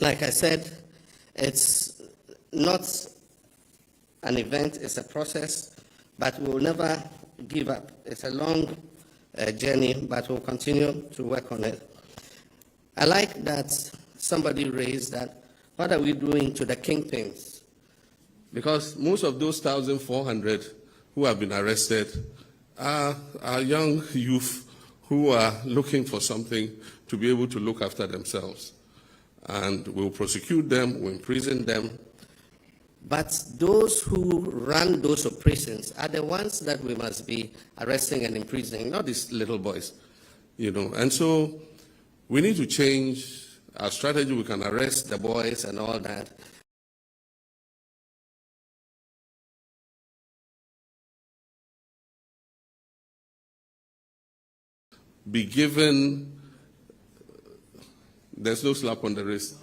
like I said, it's not an event, it's a process, but we'll never give up. It's a long journey, but we'll continue to work on it. I like that somebody raised that, what are we doing to the kingpins? Because most of those 1,400 who have been arrested are young youth who are looking for something to be able to look after themselves. And we'll prosecute them, we'll imprison them. But those who run those operations are the ones that we must be arresting and imprisoning, not these little boys. And so we need to change our strategy. We can arrest the boys and all that. Be given, there's no slap on the wrist.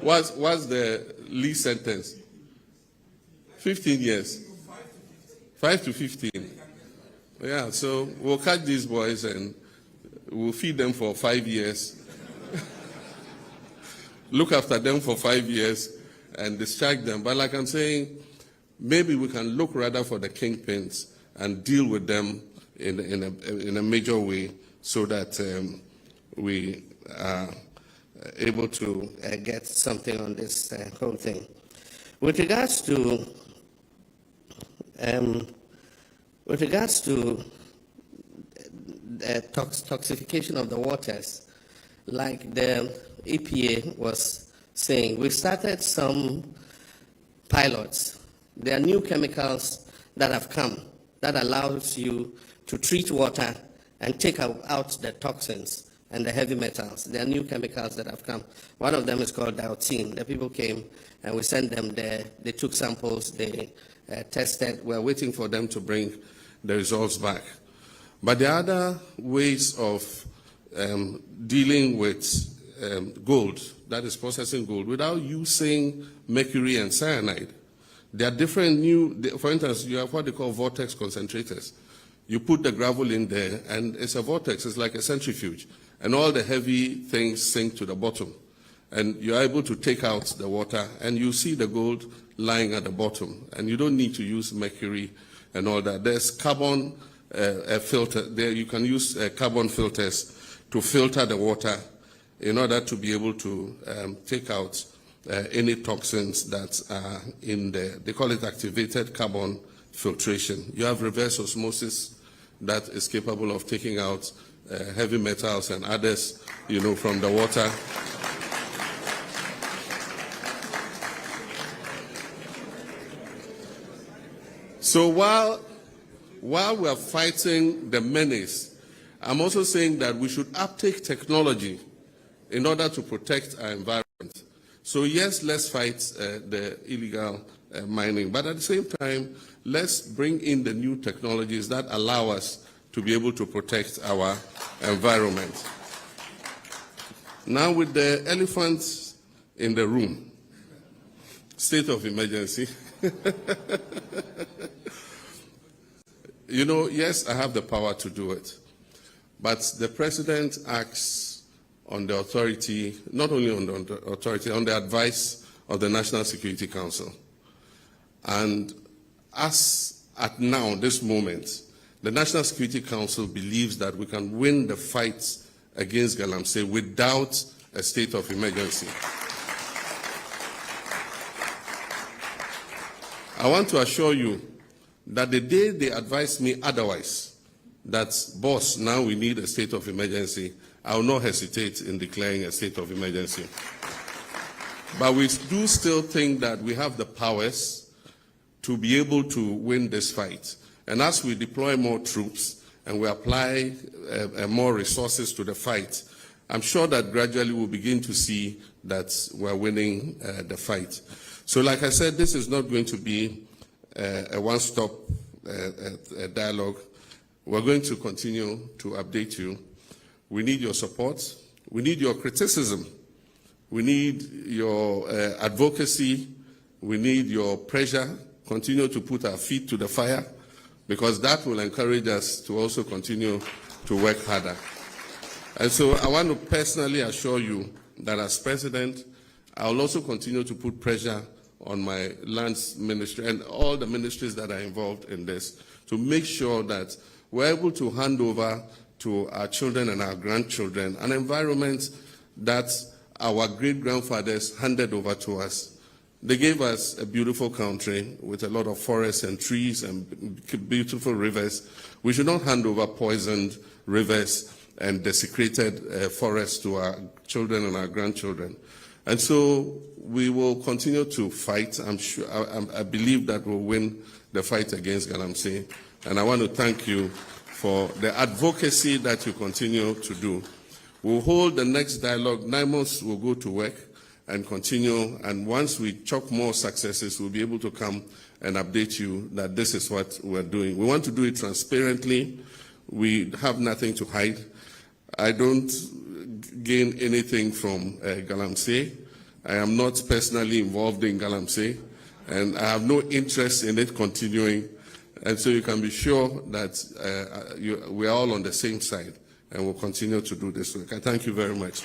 What's the least sentence? 15 years. 5 to 15. Yeah, so we'll catch these boys and we'll feed them for 5 years. Look after them for 5 years and discharge them. But like I'm saying, maybe we can look rather for the kingpins and deal with them in a major way so that we are able to get something on this whole thing. With regards to toxification of the waters, like the EPA was saying, we've started some pilots. There are new chemicals that have come that allows you to treat water and take out the toxins and the heavy metals. There are new chemicals that have come. One of them is called dioxin. The people came and we sent them there. They took samples, they tested. We're waiting for them to bring the results back. But there are other ways of dealing with gold, that is processing gold, without using mercury and cyanide. There are different for instance, you have what they call vortex concentrators. You put the gravel in there, and it's a vortex, it's like a centrifuge, and all the heavy things sink to the bottom. And you're able to take out the water, and you see the gold lying at the bottom, and you don't need to use mercury and all that. There's carbon filter. There you can use carbon filters to filter the water in order to be able to take out any toxins that are in there. They call it activated carbon filtration. You have reverse osmosis that is capable of taking out heavy metals and others, from the water. So while we're fighting the menace, I'm also saying that we should uptake technology in order to protect our environment. So yes, let's fight the illegal mining, but at the same time, let's bring in the new technologies that allow us to be able to protect our environment. Now, with the elephants in the room, state of emergency. Yes, I have the power to do it, but the president acts on the authority, not only on the authority, on the advice of the National Security Council. And as at now, this moment, the National Security Council believes that we can win the fight against Galamsey without a state of emergency. I want to assure you that the day they advise me otherwise, that, boss, now we need a state of emergency, I will not hesitate in declaring a state of emergency. But we do still think that we have the powers to be able to win this fight. And as we deploy more troops and we apply more resources to the fight, I'm sure that gradually we'll begin to see that we're winning the fight. So like I said, this is not going to be a one-stop dialogue. We're going to continue to update you. We need your support. We need your criticism. We need your advocacy. We need your pressure. Continue to put our feet to the fire, because that will encourage us to also continue to work harder. And so I want to personally assure you that as president, I will also continue to put pressure on my lands ministry and all the ministries that are involved in this to make sure that we're able to hand over to our children and our grandchildren an environment that our great-grandfathers handed over to us. They gave us a beautiful country with a lot of forests and trees and beautiful rivers. We should not hand over poisoned rivers and desecrated forests to our children and our grandchildren. And so we will continue to fight. I believe that we'll win the fight against Galamsey. And I want to thank you for the advocacy that you continue to do. We'll hold the next dialogue. NIMOS will go to work and continue. And once we chalk more successes, we'll be able to come and update you that this is what we're doing. We want to do it transparently. We have nothing to hide. I don't gain anything from Galamsey. I am not personally involved in Galamsey, and I have no interest in it continuing. And so you can be sure that we are all on the same side, and we'll continue to do this work. I thank you very much.